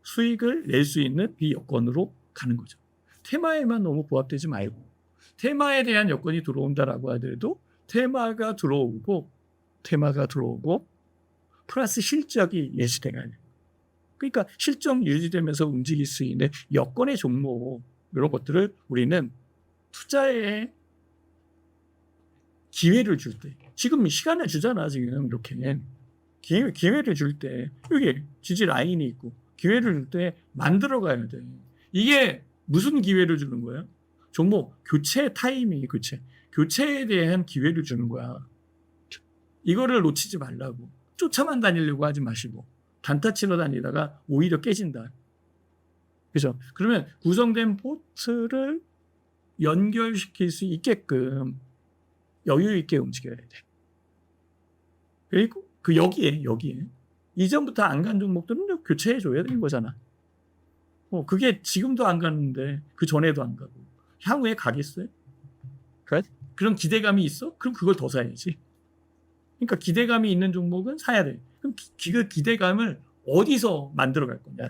수익을 낼 수 있는 이 여건으로 가는 거죠. 테마에만 너무 부합되지 말고 테마에 대한 여건이 들어온다라고 하더라도 테마가 들어오고 플러스 실적이 예시돼가야 돼요. 그러니까 실적 유지되면서 움직일 수 있는 여건의 종목 이런 것들을 우리는 투자에 기회를 줄 때 지금 시간을 주잖아. 지금 이렇게 기회를 줄 때 여기 지지 라인이 있고 기회를 줄 때 만들어가야 돼. 이게 무슨 기회를 주는 거야? 종목 교체 타이밍이 교체에 대한 기회를 주는 거야. 이거를 놓치지 말라고. 쫓아만 다니려고 하지 마시고 단타 치러 다니다가 오히려 깨진다. 그죠? 그러면 구성된 포트를 연결시킬 수 있게끔 여유 있게 움직여야 돼. 그리고 그 여기에 이전부터 안 간 종목들은 교체해 줘야 되는 거잖아. 그게 지금도 안 갔는데 그 전에도 안 가고 향후에 가겠어요? 그런 기대감이 있어? 그럼 그걸 더 사야지. 그러니까 기대감이 있는 종목은 사야 돼. 그럼 그 기대감을 어디서 만들어 갈 거냐?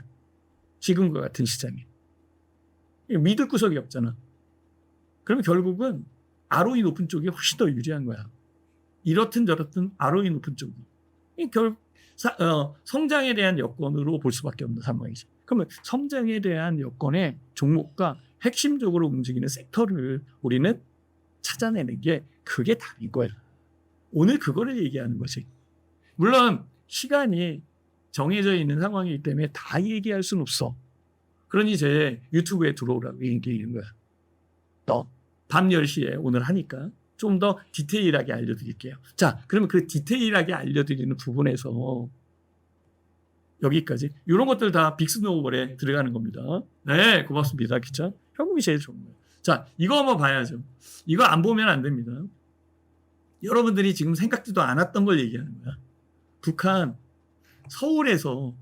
지금과 같은 시장에. 믿을 구석이 없잖아. 그러면 결국은 ROE 높은 쪽이 훨씬 더 유리한 거야. 이렇든 저렇든 ROE 높은 쪽이. 성장에 대한 여건으로 볼 수밖에 없는 상황이지. 그러면 성장에 대한 여건의 종목과 핵심적으로 움직이는 섹터를 우리는 찾아내는 게 그게 답인 거야. 오늘 그거를 얘기하는 거지. 물론 시간이 정해져 있는 상황이기 때문에 다 얘기할 수는 없어. 그러니 이제 유튜브에 들어오라고 얘기하는 거야. 밤 10시에 오늘 하니까 좀 더 디테일하게 알려드릴게요. 자, 그러면 그 디테일하게 알려드리는 부분에서 여기까지 이런 것들 다 빅스노우볼에 들어가는 겁니다. 네, 고맙습니다. 기차. 현금이 제일 좋은 거예요. 자, 이거 한번 봐야죠. 이거 안 보면 안 됩니다. 여러분들이 지금 생각지도 않았던 걸 얘기하는 거야. 북한 서울에서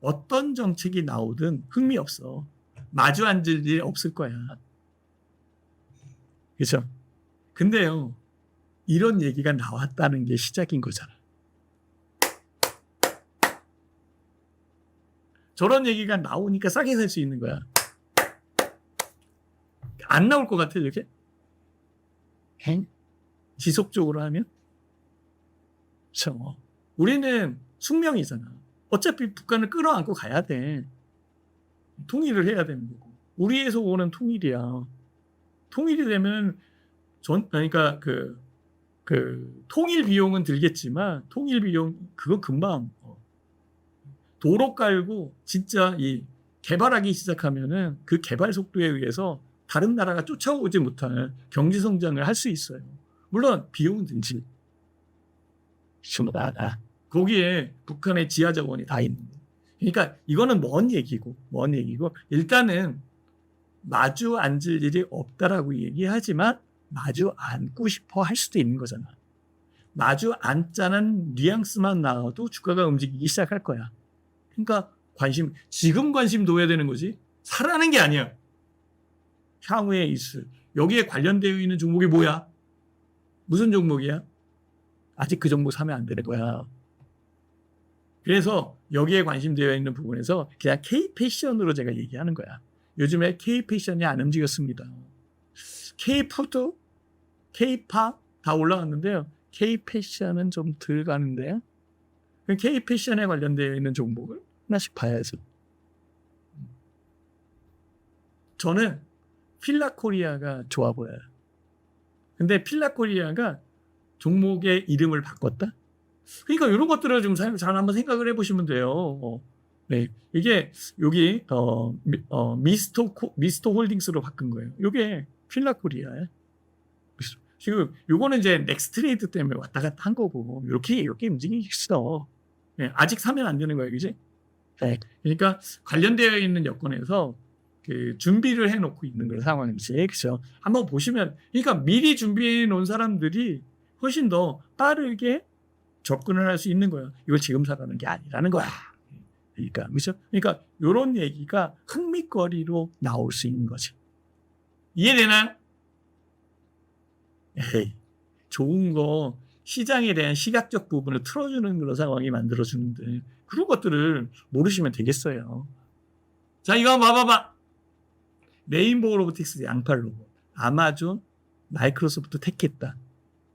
어떤 정책이 나오든 흥미없어. 마주 앉을 일 없을 거야. 그렇죠? 근데요, 이런 얘기가 나왔다는 게 시작인 거잖아. 저런 얘기가 나오니까 싸게 살 수 있는 거야. 안 나올 것 같아, 이렇게? 지속적으로 하면? 그렇죠. 우리는 숙명이잖아. 어차피 북한을 끌어안고 가야 돼. 통일을 해야 되는 거고. 우리에서 오는 통일이야. 통일이 되면 그러니까 그 통일 비용은 들겠지만 통일 비용 그거 금방 도로 깔고 진짜 이 개발하기 시작하면은 그 개발 속도에 의해서 다른 나라가 쫓아오지 못할 경제 성장을 할 수 있어요. 물론 비용은 들지. 거기에 북한의 지하 자원이 다 있는 거예요. 그러니까 이거는 먼 얘기고 일단은 마주 앉을 일이 없다라고 얘기하지만 마주 앉고 싶어 할 수도 있는 거잖아. 마주 앉자는 뉘앙스만 나와도 주가가 움직이기 시작할 거야. 그러니까 지금 관심 둬야 되는 거지. 사라는 게 아니야. 향후에 있을 여기에 관련되어 있는 종목이 뭐야? 무슨 종목이야? 아직 그 종목 사면 안 되는 거야. 그래서 여기에 관심되어 있는 부분에서 그냥 K-패션으로 제가 얘기하는 거야. 요즘에 K-패션이 안 움직였습니다. K-푸드, K-팝 다 올라왔는데요. K-패션은 좀 덜 가는데요. K-패션에 관련되어 있는 종목을 하나씩 봐야죠. 저는 필라코리아가 좋아 보여요. 근데 필라코리아가 종목의 이름을 바꿨다? 그러니까 이런 것들을 좀 잘 한번 생각을 해보시면 돼요. 네, 이게 여기 미스터 홀딩스로 바꾼 거예요. 이게 필라코리아예요. 지금 요거는 이제 넥스트레이드 때문에 왔다 갔다 한 거고 이렇게 움직이기 있어. 네, 아직 사면 안 되는 거예요, 그지? 네. 그러니까 관련되어 있는 여건에서 그 준비를 해놓고 있는 그런 상황이지, 그렇죠? 한번 보시면, 그러니까 미리 준비해 놓은 사람들이 훨씬 더 빠르게 접근을 할 수 있는 거예요. 이걸 지금 사라는 게 아니라는 거야. 그러니까 그렇죠? 그러니까 이런 얘기가 흥미거리로 나올 수 있는 거지. 이해되나요? 에이, 좋은 거 시장에 대한 시각적 부분을 틀어주는 그런 상황이 만들어주는데 그런 것들을 모르시면 되겠어요. 자, 이거 한번 봐봐봐. 레인보우 로보틱스 양팔 로봇, 아마존, 마이크로소프트 택했다.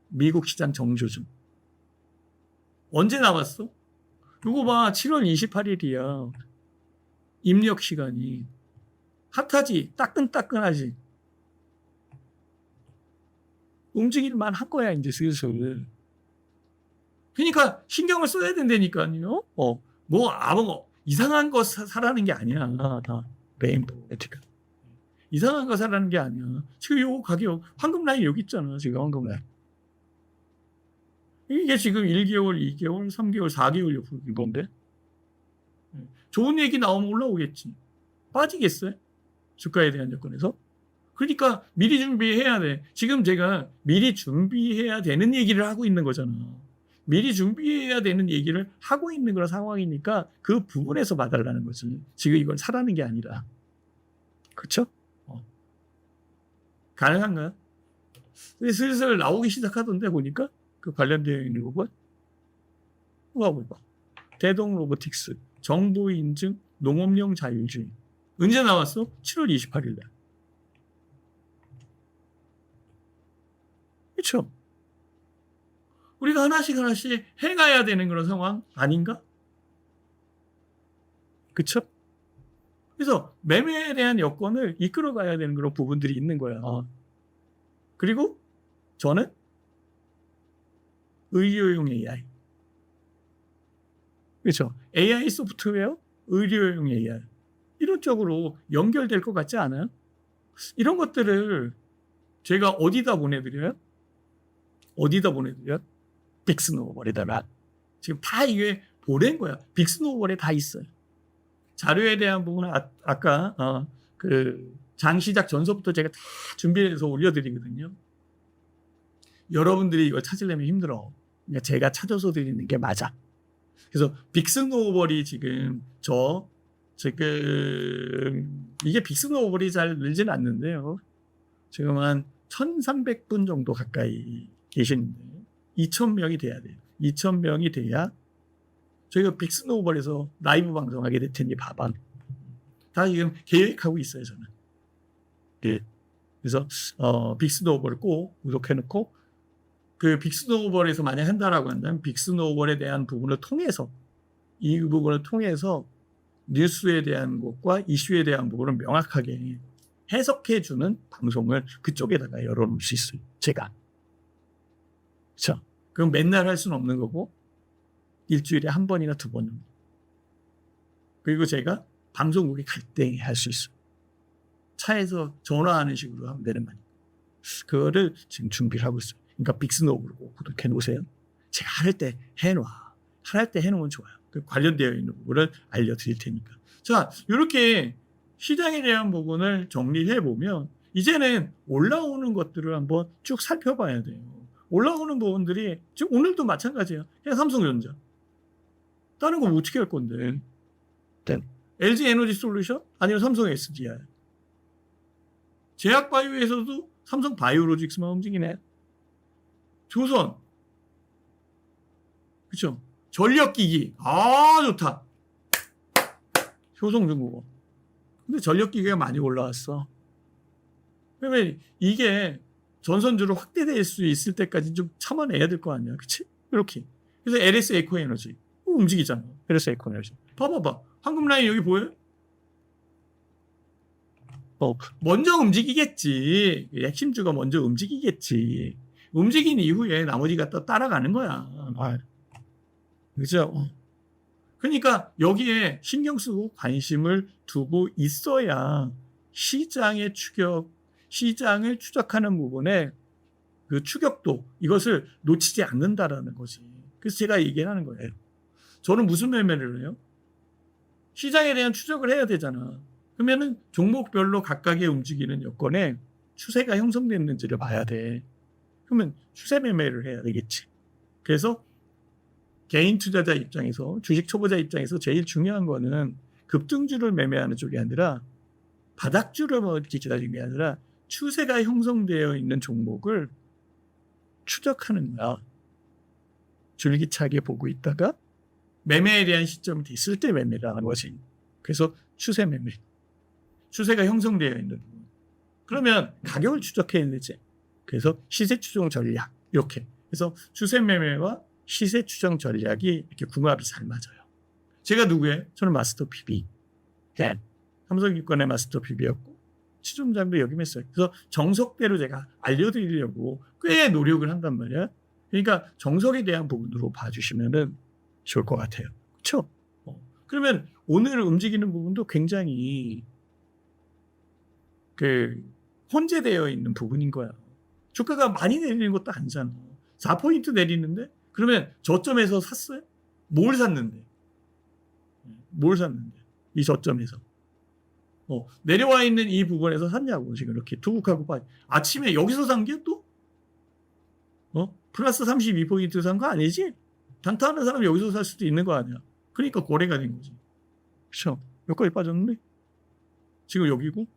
미국 시장 정조준. 언제 나왔어? 이거 봐, 7월 28일이야. 입력 시간이. 핫하지? 따끈따끈하지? 움직일만 한 거야, 이제 슬슬. 그러니까 신경을 써야 된다니까요. 뭐 이상한 거 사라는 게 아니야. 다 레인보우 에티카. 이상한 거 사라는 게 아니야. 지금 요 가격 황금 라인 여기 있잖아. 지금 황금 라인. 이게 지금 1개월, 2개월, 3개월, 4개월 옆으로 이건데. 좋은 얘기 나오면 올라오겠지. 빠지겠어요? 주가에 대한 여건에서. 그러니까 미리 준비해야 돼. 지금 제가 미리 준비해야 되는 얘기를 하고 있는 거잖아. 미리 준비해야 되는 얘기를 하고 있는 그런 상황이니까 그 부분에서 봐달라는 거지. 지금 이걸 사라는 게 아니라. 그렇죠? 가능한가요? 근데 슬슬 나오기 시작하던데 보니까 그 관련되어 있는 부분. 봐. 대동 로보틱스, 정보 인증, 농업용 자율주행. 언제 나왔어? 7월 28일 날. 그렇죠? 우리가 하나씩 해가야 되는 그런 상황 아닌가? 그렇죠? 그래서 매매에 대한 여건을 이끌어가야 되는 그런 부분들이 있는 거야. 그리고 저는 의료용 AI. 그렇죠? AI 소프트웨어, 의료용 AI. 이런 쪽으로 연결될 것 같지 않아요? 이런 것들을 제가 어디다 보내드려요? 빅스노우벌에다가. 지금 다 이게 보낸 거야. 빅스노우벌에 다 있어요. 자료에 대한 부분은 아까 그 장시작 전서부터 제가 다 준비해서 올려드리거든요. 여러분들이 이걸 찾으려면 힘들어. 그러니까 제가 찾아서 드리는 게 맞아. 그래서 빅스노우벌이 지금 이게 빅스노우벌이 잘 늘지는 않는데요. 지금 한 1,300분 정도 가까이 계시는데 2,000명이 돼야 돼요. 2,000명이 돼야 저희가 빅스노우벌에서 라이브 방송하게 될 테니 봐봐. 다 지금 계획하고 있어요, 저는. 예. 그래서 빅스노우벌을 꼭 구독해놓고 그 빅스노우벌에서 만약 한다라고 한다면 빅스노우벌에 대한 부분을 통해서 이 부분을 통해서 뉴스에 대한 것과 이슈에 대한 부분을 명확하게 해석해주는 방송을 그쪽에다가 열어놓을 수 있어요. 제가. 그렇죠? 그럼 맨날 할 수는 없는 거고 일주일에 한 번이나 두 번은. 그리고 제가 방송국에 갈 때 할 수 있어요. 차에서 전화하는 식으로 하면 되는 말이에요. 그거를 지금 준비를 하고 있어요. 그러니까 빅스노우를 꼭 구독해 놓으세요. 제가 할 때 해놔. 할 때 해놓으면 좋아요. 그 관련되어 있는 부분을 알려드릴 테니까. 자, 이렇게 시장에 대한 부분을 정리해 보면 이제는 올라오는 것들을 한번 쭉 살펴봐야 돼요. 올라오는 부분들이 지금 오늘도 마찬가지예요. 그냥 삼성전자. 다른 거 어떻게 할 건데? LG 에너지 솔루션 아니면 삼성 SDI. 제약바이오에서도 삼성 바이오로직스만 움직이네. 조선. 그렇죠? 전력기기. 좋다. 효성중공업. 근데 전력기기가 많이 올라왔어. 그러면 이게 전선주로 확대될 수 있을 때까지 좀 참아내야 될 거 아니야. 그치? 이렇게. 그래서 LS 에코에너지. 움직이잖아. LS 에코에너지. 봐봐봐. 황금라인 여기 보여요? 먼저 움직이겠지. 핵심주가 먼저 움직이겠지. 움직인 이후에 나머지가 또 따라가는 거야. 그죠? 그러니까 여기에 신경 쓰고 관심을 두고 있어야 시장의 추격, 시장을 추적하는 부분에 그 추격도 이것을 놓치지 않는다라는 거지. 그래서 제가 얘기를 하는 거예요. 저는 무슨 매매를 해요? 시장에 대한 추적을 해야 되잖아. 그러면은 종목별로 각각의 움직이는 여건에 추세가 형성됐는지를 봐야 돼. 그러면 추세 매매를 해야 되겠지. 그래서 개인 투자자 입장에서, 주식 초보자 입장에서 제일 중요한 거는 급등주를 매매하는 쪽이 아니라 바닥주를 기다리는 게 아니라 추세가 형성되어 있는 종목을 추적하는 거야. 줄기차게 보고 있다가 매매에 대한 시점이 됐을 때 매매를 하는 거지. 그래서 추세 매매. 추세가 형성되어 있는 부분. 그러면 가격을 추적해야 되지. 그래서 시세 추정 전략. 이렇게. 그래서 추세 매매와 시세 추정 전략이 이렇게 궁합이 잘 맞아요. 제가 누구예요? 저는 마스터 PB. 삼성증권의 마스터 PB였고 시중장도 역임했어요. 그래서 정석대로 제가 알려드리려고 꽤 노력을 한단 말이야. 그러니까 정석에 대한 부분으로 봐주시면은 좋을 것 같아요. 그렇죠? 그러면 오늘 움직이는 부분도 굉장히 혼재되어 있는 부분인 거야. 주가가 많이 내리는 것도 아니잖아. 4포인트 내리는데 그러면 저점에서 샀어요? 뭘 샀는데? 이 저점에서. 내려와 있는 이 부분에서 샀냐고 지금 이렇게 두둑하고 아침에 여기서 산 게 또 플러스 32포인트 산 거 아니지? 단타하는 사람 여기서 살 수도 있는 거 아니야. 그러니까 고래가 된 거지. 그렇죠? 여기까지 빠졌는데 지금 여기고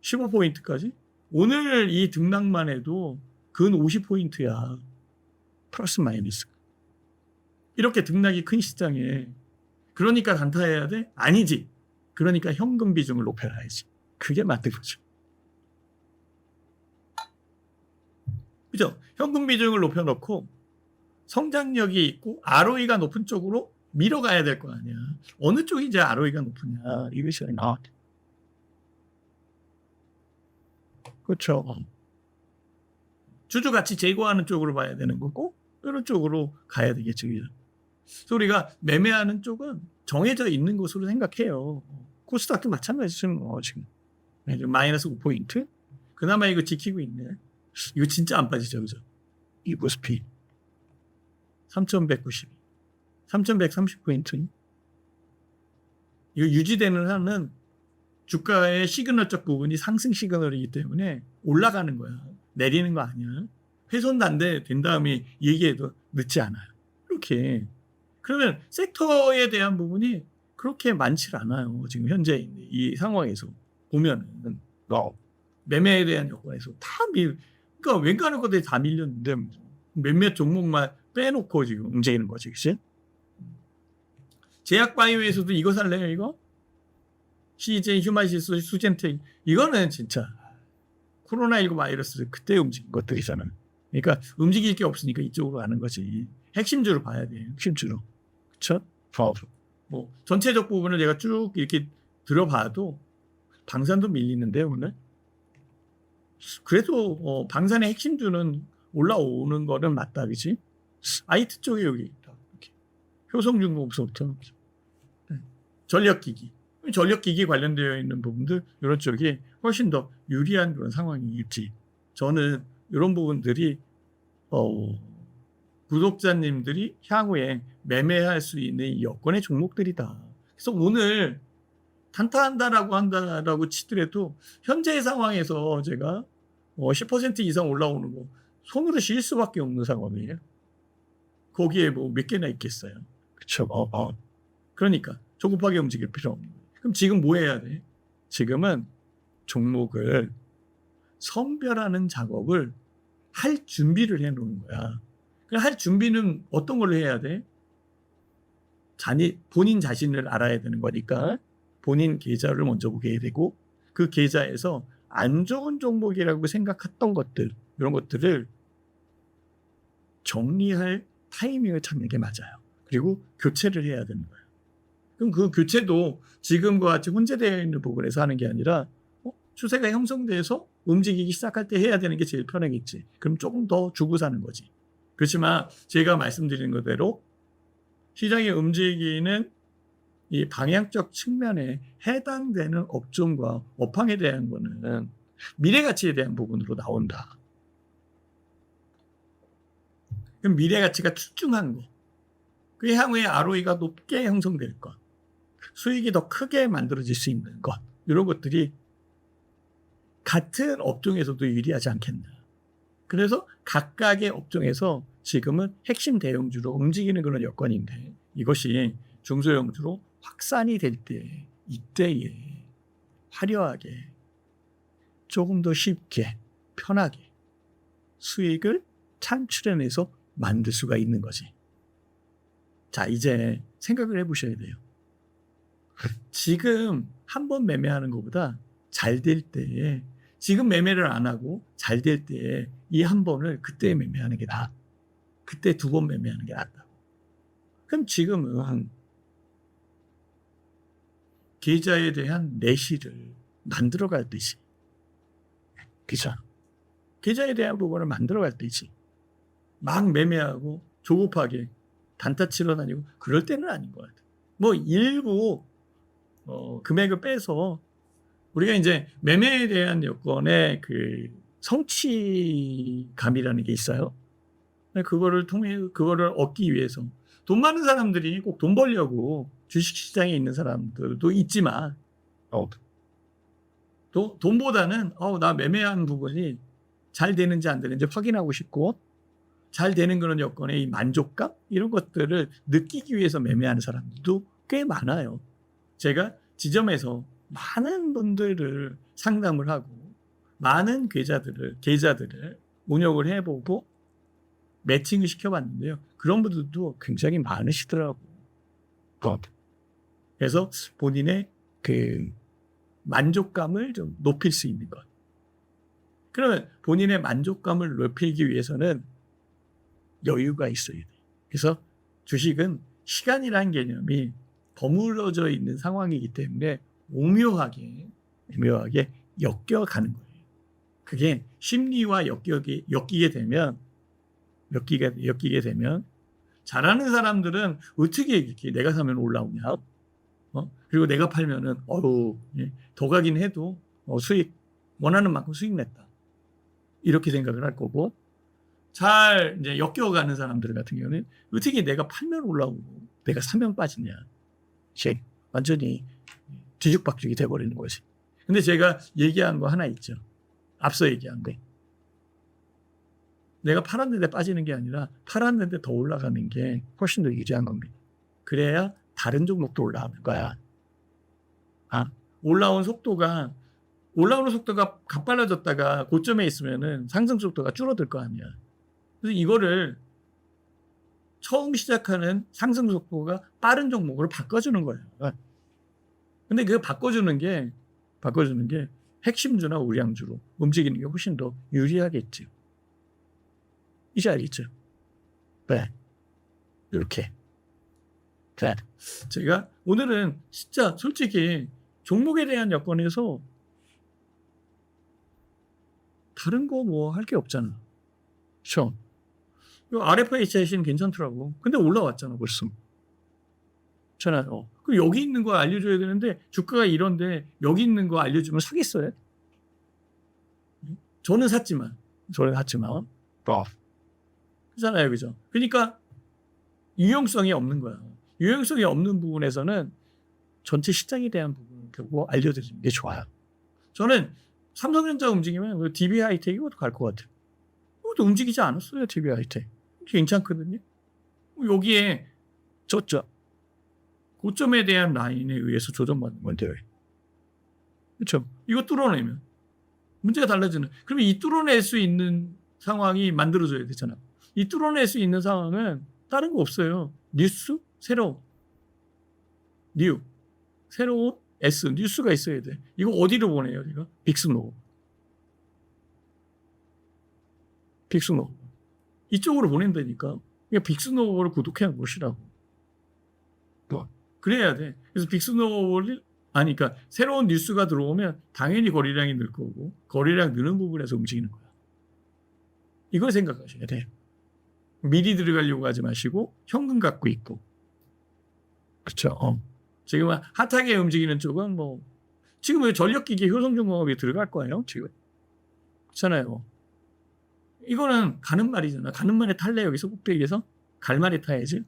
15포인트까지 오늘 이 등락만 해도 근 50포인트야. 플러스 마이너스. 이렇게 등락이 큰 시장에 그러니까 단타해야 돼? 아니지. 그러니까 현금 비중을 높여놔야지. 그게 맞는 거죠. 그죠? 현금 비중을 높여놓고 성장력이 있고 ROE가 높은 쪽으로 밀어가야 될 거 아니야. 어느 쪽이 이제 ROE가 높으냐. 이것이 not. 그렇죠. 주주 가치 제고하는 쪽으로 봐야 되는 거고 이런 쪽으로 가야 되겠죠. 그래서 우리가 매매하는 쪽은 정해져 있는 것으로 생각해요. 코스닥도 마찬가지죠. 지금 마이너스 5포인트. 그나마 이거 지키고 있네. 이거 진짜 안 빠지죠. 그죠? 이브스피 3192 3130포인트. 이거 유지되는 한은 주가의 시그널적 부분이 상승 시그널이기 때문에 올라가는 거야. 내리는 거 아니야. 훼손단대 된 다음에 얘기해도 늦지 않아요. 이렇게. 그러면 섹터에 대한 부분이 그렇게 많지 않아요. 지금 현재 이 상황에서 보면은 매매에 대한 여건에서 그러니까 웬간한 것들이 다 밀렸는데 몇몇 종목만 빼놓고 지금 움직이는 거지, 그치? 제약바이오에서도 이거 살래요, 이거? CJ, 휴마시스, 수젠텍 이거는 진짜 코로나19 바이러스 그때 움직인 것들이잖아. 그러니까 움직일 게 없으니까 이쪽으로 가는 거지. 핵심주로 봐야 돼. 핵심주로. 그쵸? 뭐 전체적 부분을 제가 쭉 이렇게 들어봐도 방산도 밀리는데 오늘. 그래도 방산의 핵심주는 올라오는 거는 맞다, 그치? IT 쪽에 여기 있다. 이렇게. 효성중공업소부터 전력기기. 전력기기 관련되어 있는 부분들 이런 쪽이 훨씬 더 유리한 그런 상황이겠지. 저는 이런 부분들이 구독자님들이 향후에 매매할 수 있는 여건의 종목들이다. 그래서 오늘 단타한다라고 치더라도 현재 상황에서 제가 10% 이상 올라오는 거 손으로 쉴 수밖에 없는 상황이에요. 거기에 뭐 몇 개나 있겠어요. 그렇죠. 그러니까 조급하게 움직일 필요 없는 거예요. 그럼 지금 뭐 해야 돼? 지금은 종목을 선별하는 작업을 할 준비를 해놓는 거야. 할 준비는 어떤 걸로 해야 돼? 본인 자신을 알아야 되는 거니까 본인 계좌를 먼저 보게 되고 그 계좌에서 안 좋은 종목이라고 생각했던 것들 이런 것들을 정리할 타이밍을 찾는 게 맞아요. 그리고 교체를 해야 되는 거예요. 그럼 그 교체도 지금과 같이 혼재되어 있는 부분에서 하는 게 아니라 추세가 형성돼서 움직이기 시작할 때 해야 되는 게 제일 편하겠지. 그럼 조금 더 주고 사는 거지. 그렇지만 제가 말씀드린 것대로 시장이 움직이는 이 방향적 측면에 해당되는 업종과 업황에 대한 거는 미래 가치에 대한 부분으로 나온다. 그럼 미래 가치가 출중한 거. 그 향후에 ROE가 높게 형성될 것. 수익이 더 크게 만들어질 수 있는 것. 이런 것들이 같은 업종에서도 유리하지 않겠나. 그래서 각각의 업종에서 지금은 핵심 대형주로 움직이는 그런 여건인데 이것이 중소형주로 확산이 될 때 이때에 화려하게 조금 더 쉽게 편하게 수익을 창출해내서 만들 수가 있는 거지. 자, 이제 생각을 해보셔야 돼요. 지금 한 번 매매하는 것보다 잘 될 때에 지금 매매를 안 하고 잘 될 때에 이 한 번을 그때 매매하는 게 나아. 그때 두 번 매매하는 게 낫다고. 그럼 지금은 계좌에 대한 내실을 만들어갈 때지. 그죠? 계좌에 대한 부분을 만들어갈 때지. 막 매매하고 조급하게 단타 치러 다니고 그럴 때는 아닌 것 같아. 뭐 일부 금액을 빼서 우리가 이제 매매에 대한 여건의 그 성취감이라는 게 있어요. 그거를 얻기 위해서 돈 많은 사람들이 꼭 돈 벌려고 주식시장에 있는 사람들도 있지만 또 돈보다는 나 매매한 부분이 잘 되는지 안 되는지 확인하고 싶고 잘 되는 그런 여건의 이 만족감 이런 것들을 느끼기 위해서 매매하는 사람들도 꽤 많아요. 제가 지점에서 많은 분들을 상담을 하고 많은 계좌들을 운영을 해보고 매칭을 시켜봤는데요. 그런 분들도 굉장히 많으시더라고요. 그래서 본인의 그 만족감을 좀 높일 수 있는 것. 그러면 본인의 만족감을 높이기 위해서는 여유가 있어야 돼요. 그래서 주식은 시간이라는 개념이 버무러져 있는 상황이기 때문에 오묘하게 엮여가는 거예요. 그게 심리와 엮이게 되면 잘하는 사람들은 어떻게 이렇게 내가 사면 올라오냐? 그리고 내가 팔면은 더 가긴 해도 수익 원하는 만큼 수익 냈다. 이렇게 생각을 할 거고 잘 이제 엮여가는 사람들 같은 경우는 어떻게 내가 팔면 올라오고 내가 사면 빠지냐. 완전히 뒤죽박죽이 돼버리는 거지. 근데 제가 얘기한 거 하나 있죠. 앞서 얘기한 거. 내가 팔았는데 빠지는 게 아니라 팔았는데 더 올라가는 게 훨씬 더 유리한 겁니다. 그래야 다른 종목도 올라가는 거야. 올라오는 속도가 가빨라졌다가 고점에 있으면은 상승 속도가 줄어들 거 아니야. 그래서 이거를 처음 시작하는 상승 속도가 빠른 종목으로 바꿔주는 거예요. 근데 그 바꿔주는 게 핵심주나 우량주로 움직이는 게 훨씬 더 유리하겠죠. 이제 알겠죠? 네. 이렇게. 네. 제가 오늘은 진짜 솔직히 종목에 대한 여건에서 다른 거 뭐 할 게 없잖아. 그렇죠? RFHIC는 괜찮더라고. 근데 올라왔잖아 벌써. 그렇잖아요. 그럼 여기 있는 거 알려줘야 되는데 주가가 이런데 여기 있는 거 알려주면 사겠어요? 저는 샀지만. 그렇잖아요. 그죠? 그러니까 유용성이 없는 거야. 유용성이 없는 부분에서는 전체 시장에 대한 부분을 결국 알려드리는 게 좋아요. 저는 삼성전자 움직이면 DB 하이텍이 갈 것 같아요. 그것도 움직이지 않았어요. DB 하이텍. 괜찮거든요. 여기에 고점에 대한 라인에 의해서 조정받는 건데요. 그렇죠? 이거 뚫어내면 문제가 달라지는. 그러면 이 뚫어낼 수 있는 상황이 만들어져야 되잖아. 이 뚫어낼 수 있는 상황은 다른 거 없어요. 새로운 뉴스가 있어야 돼. 이거 어디로 보내요? 이거 빅스노. 이쪽으로 보낸다니까. 그러니까 빅스노를 구독해 놓으시라고. 그래야 돼. 그래서 빅스노를 그러니까 새로운 뉴스가 들어오면 당연히 거래량이 늘 거고 거래량 느는 부분에서 움직이는 거야. 이걸 생각하셔야 돼. 미리 들어가려고 하지 마시고 현금 갖고 있고. 그렇죠. 지금 핫하게 움직이는 쪽은 지금 전력기기 효성중공업이 들어갈 거예요. 지금. 그렇잖아요. 이거는 가는 말이잖아. 가는 말에 탈래 여기서 꼭대기에서 갈 말에 타야지.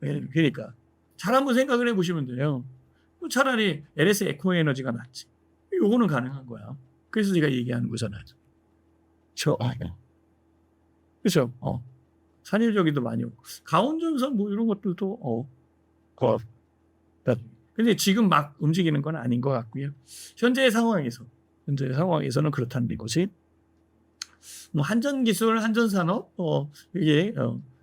그러니까 잘 한번 생각을 해보시면 돼요. 차라리 LS 에코에너지가 낫지. 요거는 가능한 거야. 그래서 제가 얘기하는 거잖아요. 그렇죠. 산일저기도 많이 오고 가온전선 이런 것들도 근데 지금 막 움직이는 건 아닌 것 같고요. 현재 상황에서는 그렇다는 거지. 한전기술, 한전산업, 이게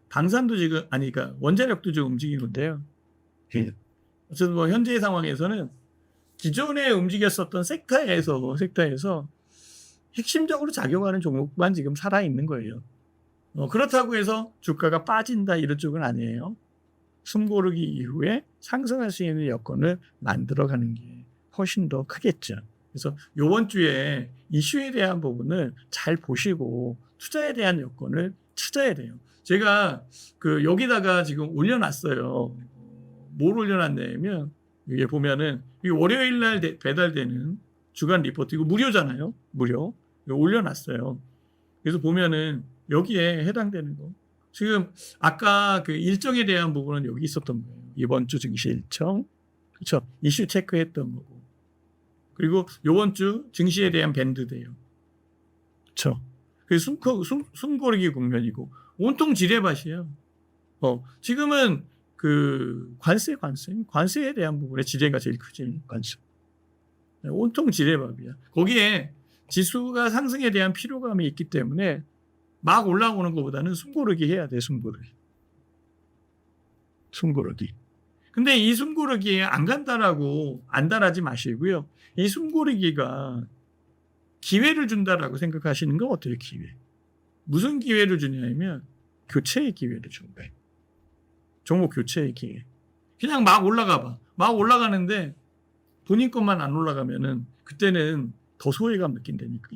방산도 지금 그러니까 원자력도 좀 움직이는데요. 어쨌든 현재 상황에서는 기존에 움직였었던 섹터에서 핵심적으로 작용하는 종목만 지금 살아 있는 거예요. 그렇다고 해서 주가가 빠진다 이런 쪽은 아니에요. 숨고르기 이후에 상승할 수 있는 여건을 만들어가는 게 훨씬 더 크겠죠. 그래서 이번 주에 이슈에 대한 부분을 잘 보시고 투자에 대한 여건을 찾아야 돼요. 제가 여기다가 지금 올려놨어요. 뭘 올려놨냐면 이게 보면은 월요일 날 배달되는 주간 리포트 이거 무료잖아요. 무료. 이거 올려놨어요. 그래서 보면은 여기에 해당되는 거. 지금 아까 일정에 대한 부분은 여기 있었던 거예요. 이번 주 증시 일정, 그렇죠? 이슈 체크했던 거고, 그리고 이번 주 증시에 대한 밴드돼요. 그렇죠? 그 숨고르기 국면이고 온통 지뢰밭이에요. 지금은 그 관세에 대한 부분에 지뢰가 제일 크지. 관세. 온통 지뢰밥이야. 거기에 지수가 상승에 대한 피로감이 있기 때문에 막 올라오는 것보다는 숨고르기 해야 돼. 숨고르기. 근데 이 숨고르기에 안 간다라고 안달하지 마시고요. 이 숨고르기가 기회를 준다라고 생각하시는 건 어때요? 기회. 무슨 기회를 주냐면 교체의 기회를 준 거예요. 종목 교체의 기회. 그냥 막 올라가 봐. 막 올라가는데 본인 것만 안 올라가면은 그때는 더 소외감 느낀다니까.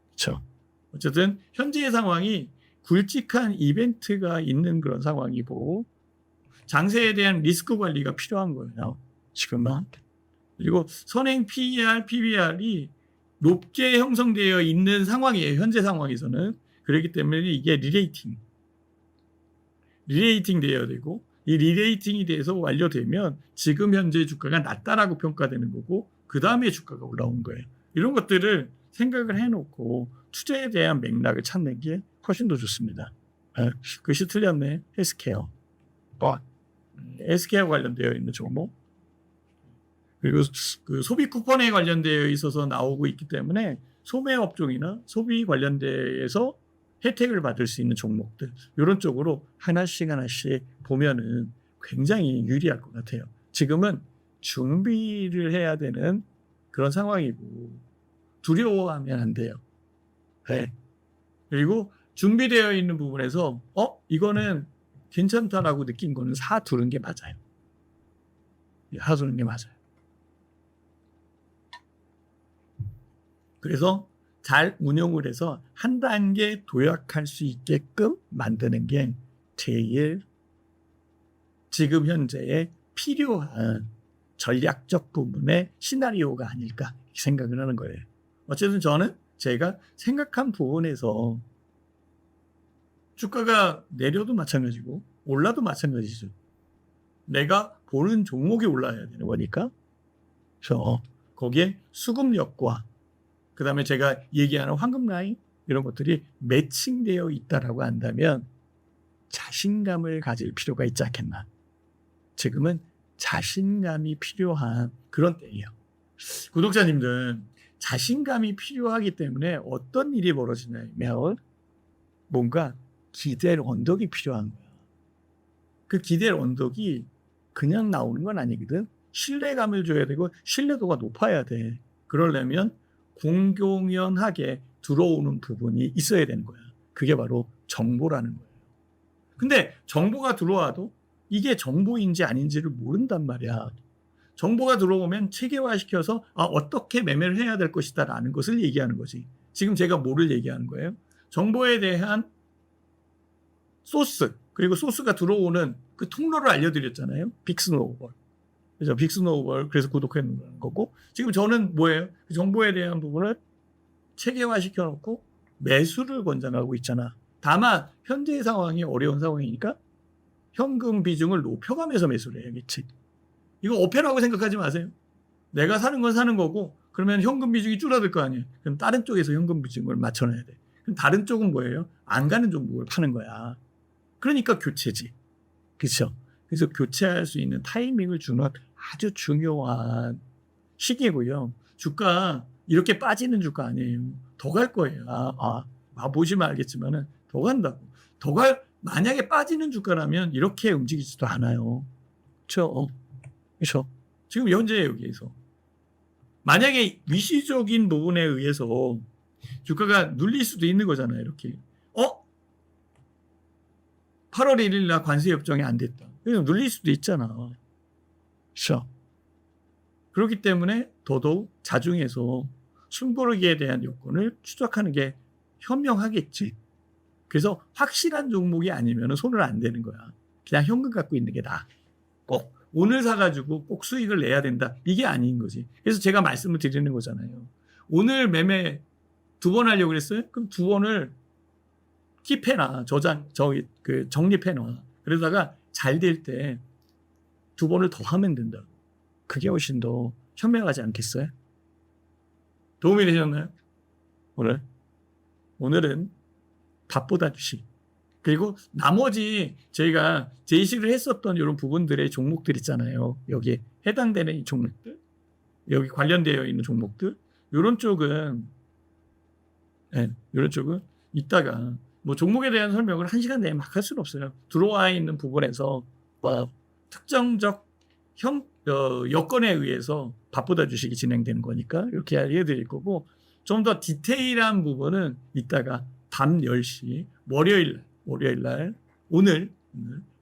그렇죠. 어쨌든 현재의 상황이 굵직한 이벤트가 있는 그런 상황이고 장세에 대한 리스크 관리가 필요한 거예요. 지금은. 그리고 선행 PER, PBR이 높게 형성되어 있는 상황이에요. 현재 상황에서는. 그렇기 때문에 이게 리레이팅 되어야 되고 이 리레이팅이 돼서 완료되면 지금 현재 주가가 낮다라고 평가되는 거고 그 다음에 주가가 올라온 거예요. 이런 것들을 생각을 해놓고 투자에 대한 맥락을 찾는 게 훨씬 더 좋습니다. 글씨 틀렸네. 헬스케어. 헬스케어 관련되어 있는 종목. 그리고 그 소비 쿠폰에 관련되어 있어서 나오고 있기 때문에 소매 업종이나 소비 관련돼서 혜택을 받을 수 있는 종목들 이런 쪽으로 하나씩 보면은 굉장히 유리할 것 같아요. 지금은 준비를 해야 되는 그런 상황이고 두려워하면 안 돼요. 네. 그리고 준비되어 있는 부분에서 이거는 괜찮다라고 느낀 거는 사두는 게 맞아요. 사두는 게 맞아요. 그래서 잘 운용을 해서 한 단계 도약할 수 있게끔 만드는 게 제일 지금 현재에 필요한 전략적 부분의 시나리오가 아닐까 생각을 하는 거예요. 어쨌든 저는 제가 생각한 부분에서 주가가 내려도 마찬가지고 올라도 마찬가지죠. 내가 보는 종목이 올라야 되는 거니까. 그래서 거기에 수급력과 그 다음에 제가 얘기하는 황금 라인 이런 것들이 매칭되어 있다라고 한다면 자신감을 가질 필요가 있지 않겠나. 지금은 자신감이 필요한 그런 때예요. 구독자님들 자신감이 필요하기 때문에 어떤 일이 벌어지냐면 뭔가 기댈 언덕이 필요한 거야. 그 기댈 언덕이 그냥 나오는 건 아니거든. 신뢰감을 줘야 되고 신뢰도가 높아야 돼. 그러려면 공공연하게 들어오는 부분이 있어야 되는 거야. 그게 바로 정보라는 거예요. 근데 정보가 들어와도 이게 정보인지 아닌지를 모른단 말이야. 정보가 들어오면 체계화시켜서 어떻게 매매를 해야 될 것이다 라는 것을 얘기하는 거지. 지금 제가 뭐를 얘기하는 거예요? 정보에 대한 소스, 그리고 소스가 들어오는 그 통로를 알려드렸잖아요. 빅스노우볼. 그래서 빅스노우볼 그래서 구독해놓는 거고 지금 저는 뭐예요? 그 정보에 대한 부분을 체계화시켜놓고 매수를 권장하고 있잖아. 다만 현재의 상황이 어려운 상황이니까 현금 비중을 높여가면서 매수를 해야겠지. 이거 어폐라고 생각하지 마세요. 내가 사는 건 사는 거고 그러면 현금 비중이 줄어들 거 아니에요. 그럼 다른 쪽에서 현금 비중을 맞춰놔야 돼. 그럼 다른 쪽은 뭐예요? 안 가는 종목을 파는 거야. 그러니까 교체지. 그렇죠? 그래서 교체할 수 있는 타이밍을 주는 아주 중요한 시기고요. 주가 이렇게 빠지는 주가 아니에요. 더 갈 거예요. 보시면 알겠지만은 더 간다고. 만약에 빠지는 주가라면 이렇게 움직이지도 않아요. 그렇죠? 그렇죠? 지금 현재 여기에서 만약에 위시적인 부분에 의해서 주가가 눌릴 수도 있는 거잖아요. 이렇게 8월 1일 날 관세 협정이 안 됐다. 그래서 눌릴 수도 있잖아. 그렇죠? 그렇기 때문에 더더욱 자중해서 숨고르기에 대한 요건을 추적하는 게 현명하겠지. 그래서 확실한 종목이 아니면 손을 안 대는 거야. 그냥 현금 갖고 있는 게 나아. 꼭 오늘 사가지고 꼭 수익을 내야 된다. 이게 아닌 거지. 그래서 제가 말씀을 드리는 거잖아요. 오늘 매매 2번 하려고 그랬어요? 그럼 2번을 킵해놔. 정립해놔. 그러다가 잘 될 때 두 번을 더 하면 된다. 그게 훨씬 더 현명하지 않겠어요? 도움이 되셨나요? 오늘은 밥보다 주식. 그리고 나머지 저희가 제시를 했었던 이런 부분들의 종목들 있잖아요. 여기에 해당되는 이 종목들, 여기 관련되어 있는 종목들, 이런 쪽은 이따가 뭐 종목에 대한 설명을 1시간 내에 막 할 수는 없어요. 들어와 있는 부분에서 특정적 여건에 의해서 밥보다 주식이 진행되는 거니까 이렇게 알려드릴 거고, 좀 더 디테일한 부분은 이따가 밤 10시 월요일 날 오늘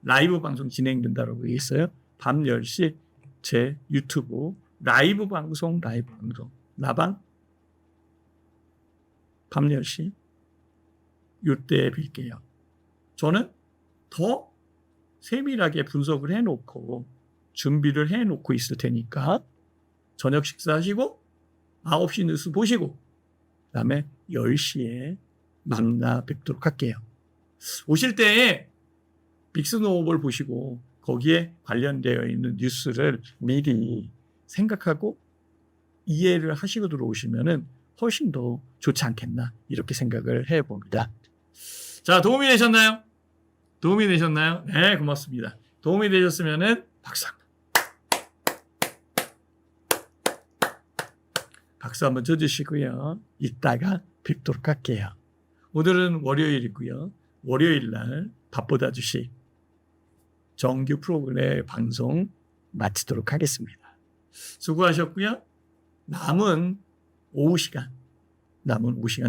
라이브 방송 진행된다고 얘기했어요. 밤 10시 제 유튜브 라이브 방송 라방 밤 10시 이때 뵐게요. 저는 더 세밀하게 분석을 해놓고 준비를 해놓고 있을 테니까 저녁 식사하시고 9시 뉴스 보시고 그다음에 10시에 만나 뵙도록 할게요. 오실 때에 빅스노우볼 보시고 거기에 관련되어 있는 뉴스를 미리 생각하고 이해를 하시고 들어오시면은 훨씬 더 좋지 않겠나 이렇게 생각을 해봅니다. 자, 도움이 되셨나요? 네, 고맙습니다. 도움이 되셨으면은 박수 한번 쳐주시고요. 이따가 뵙도록 할게요. 오늘은 월요일이고요. 월요일 날 밥보다 주식 정규 프로그램 방송 마치도록 하겠습니다. 수고하셨고요. 남은 오후 시간,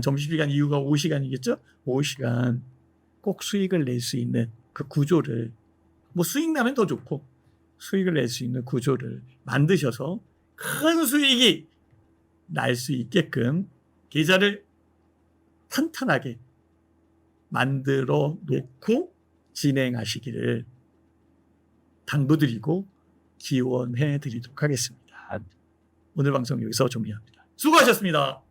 점심시간 이후가 오후 시간이겠죠? 오후 시간 꼭 수익을 낼 수 있는 그 구조를, 뭐 수익 나면 더 좋고 수익을 낼 수 있는 구조를 만드셔서 큰 수익이 날 수 있게끔 계좌를 탄탄하게 만들어 놓고 진행하시기를 당부드리고 기원해 드리도록 하겠습니다. 오늘 방송 여기서 종료합니다. 수고하셨습니다.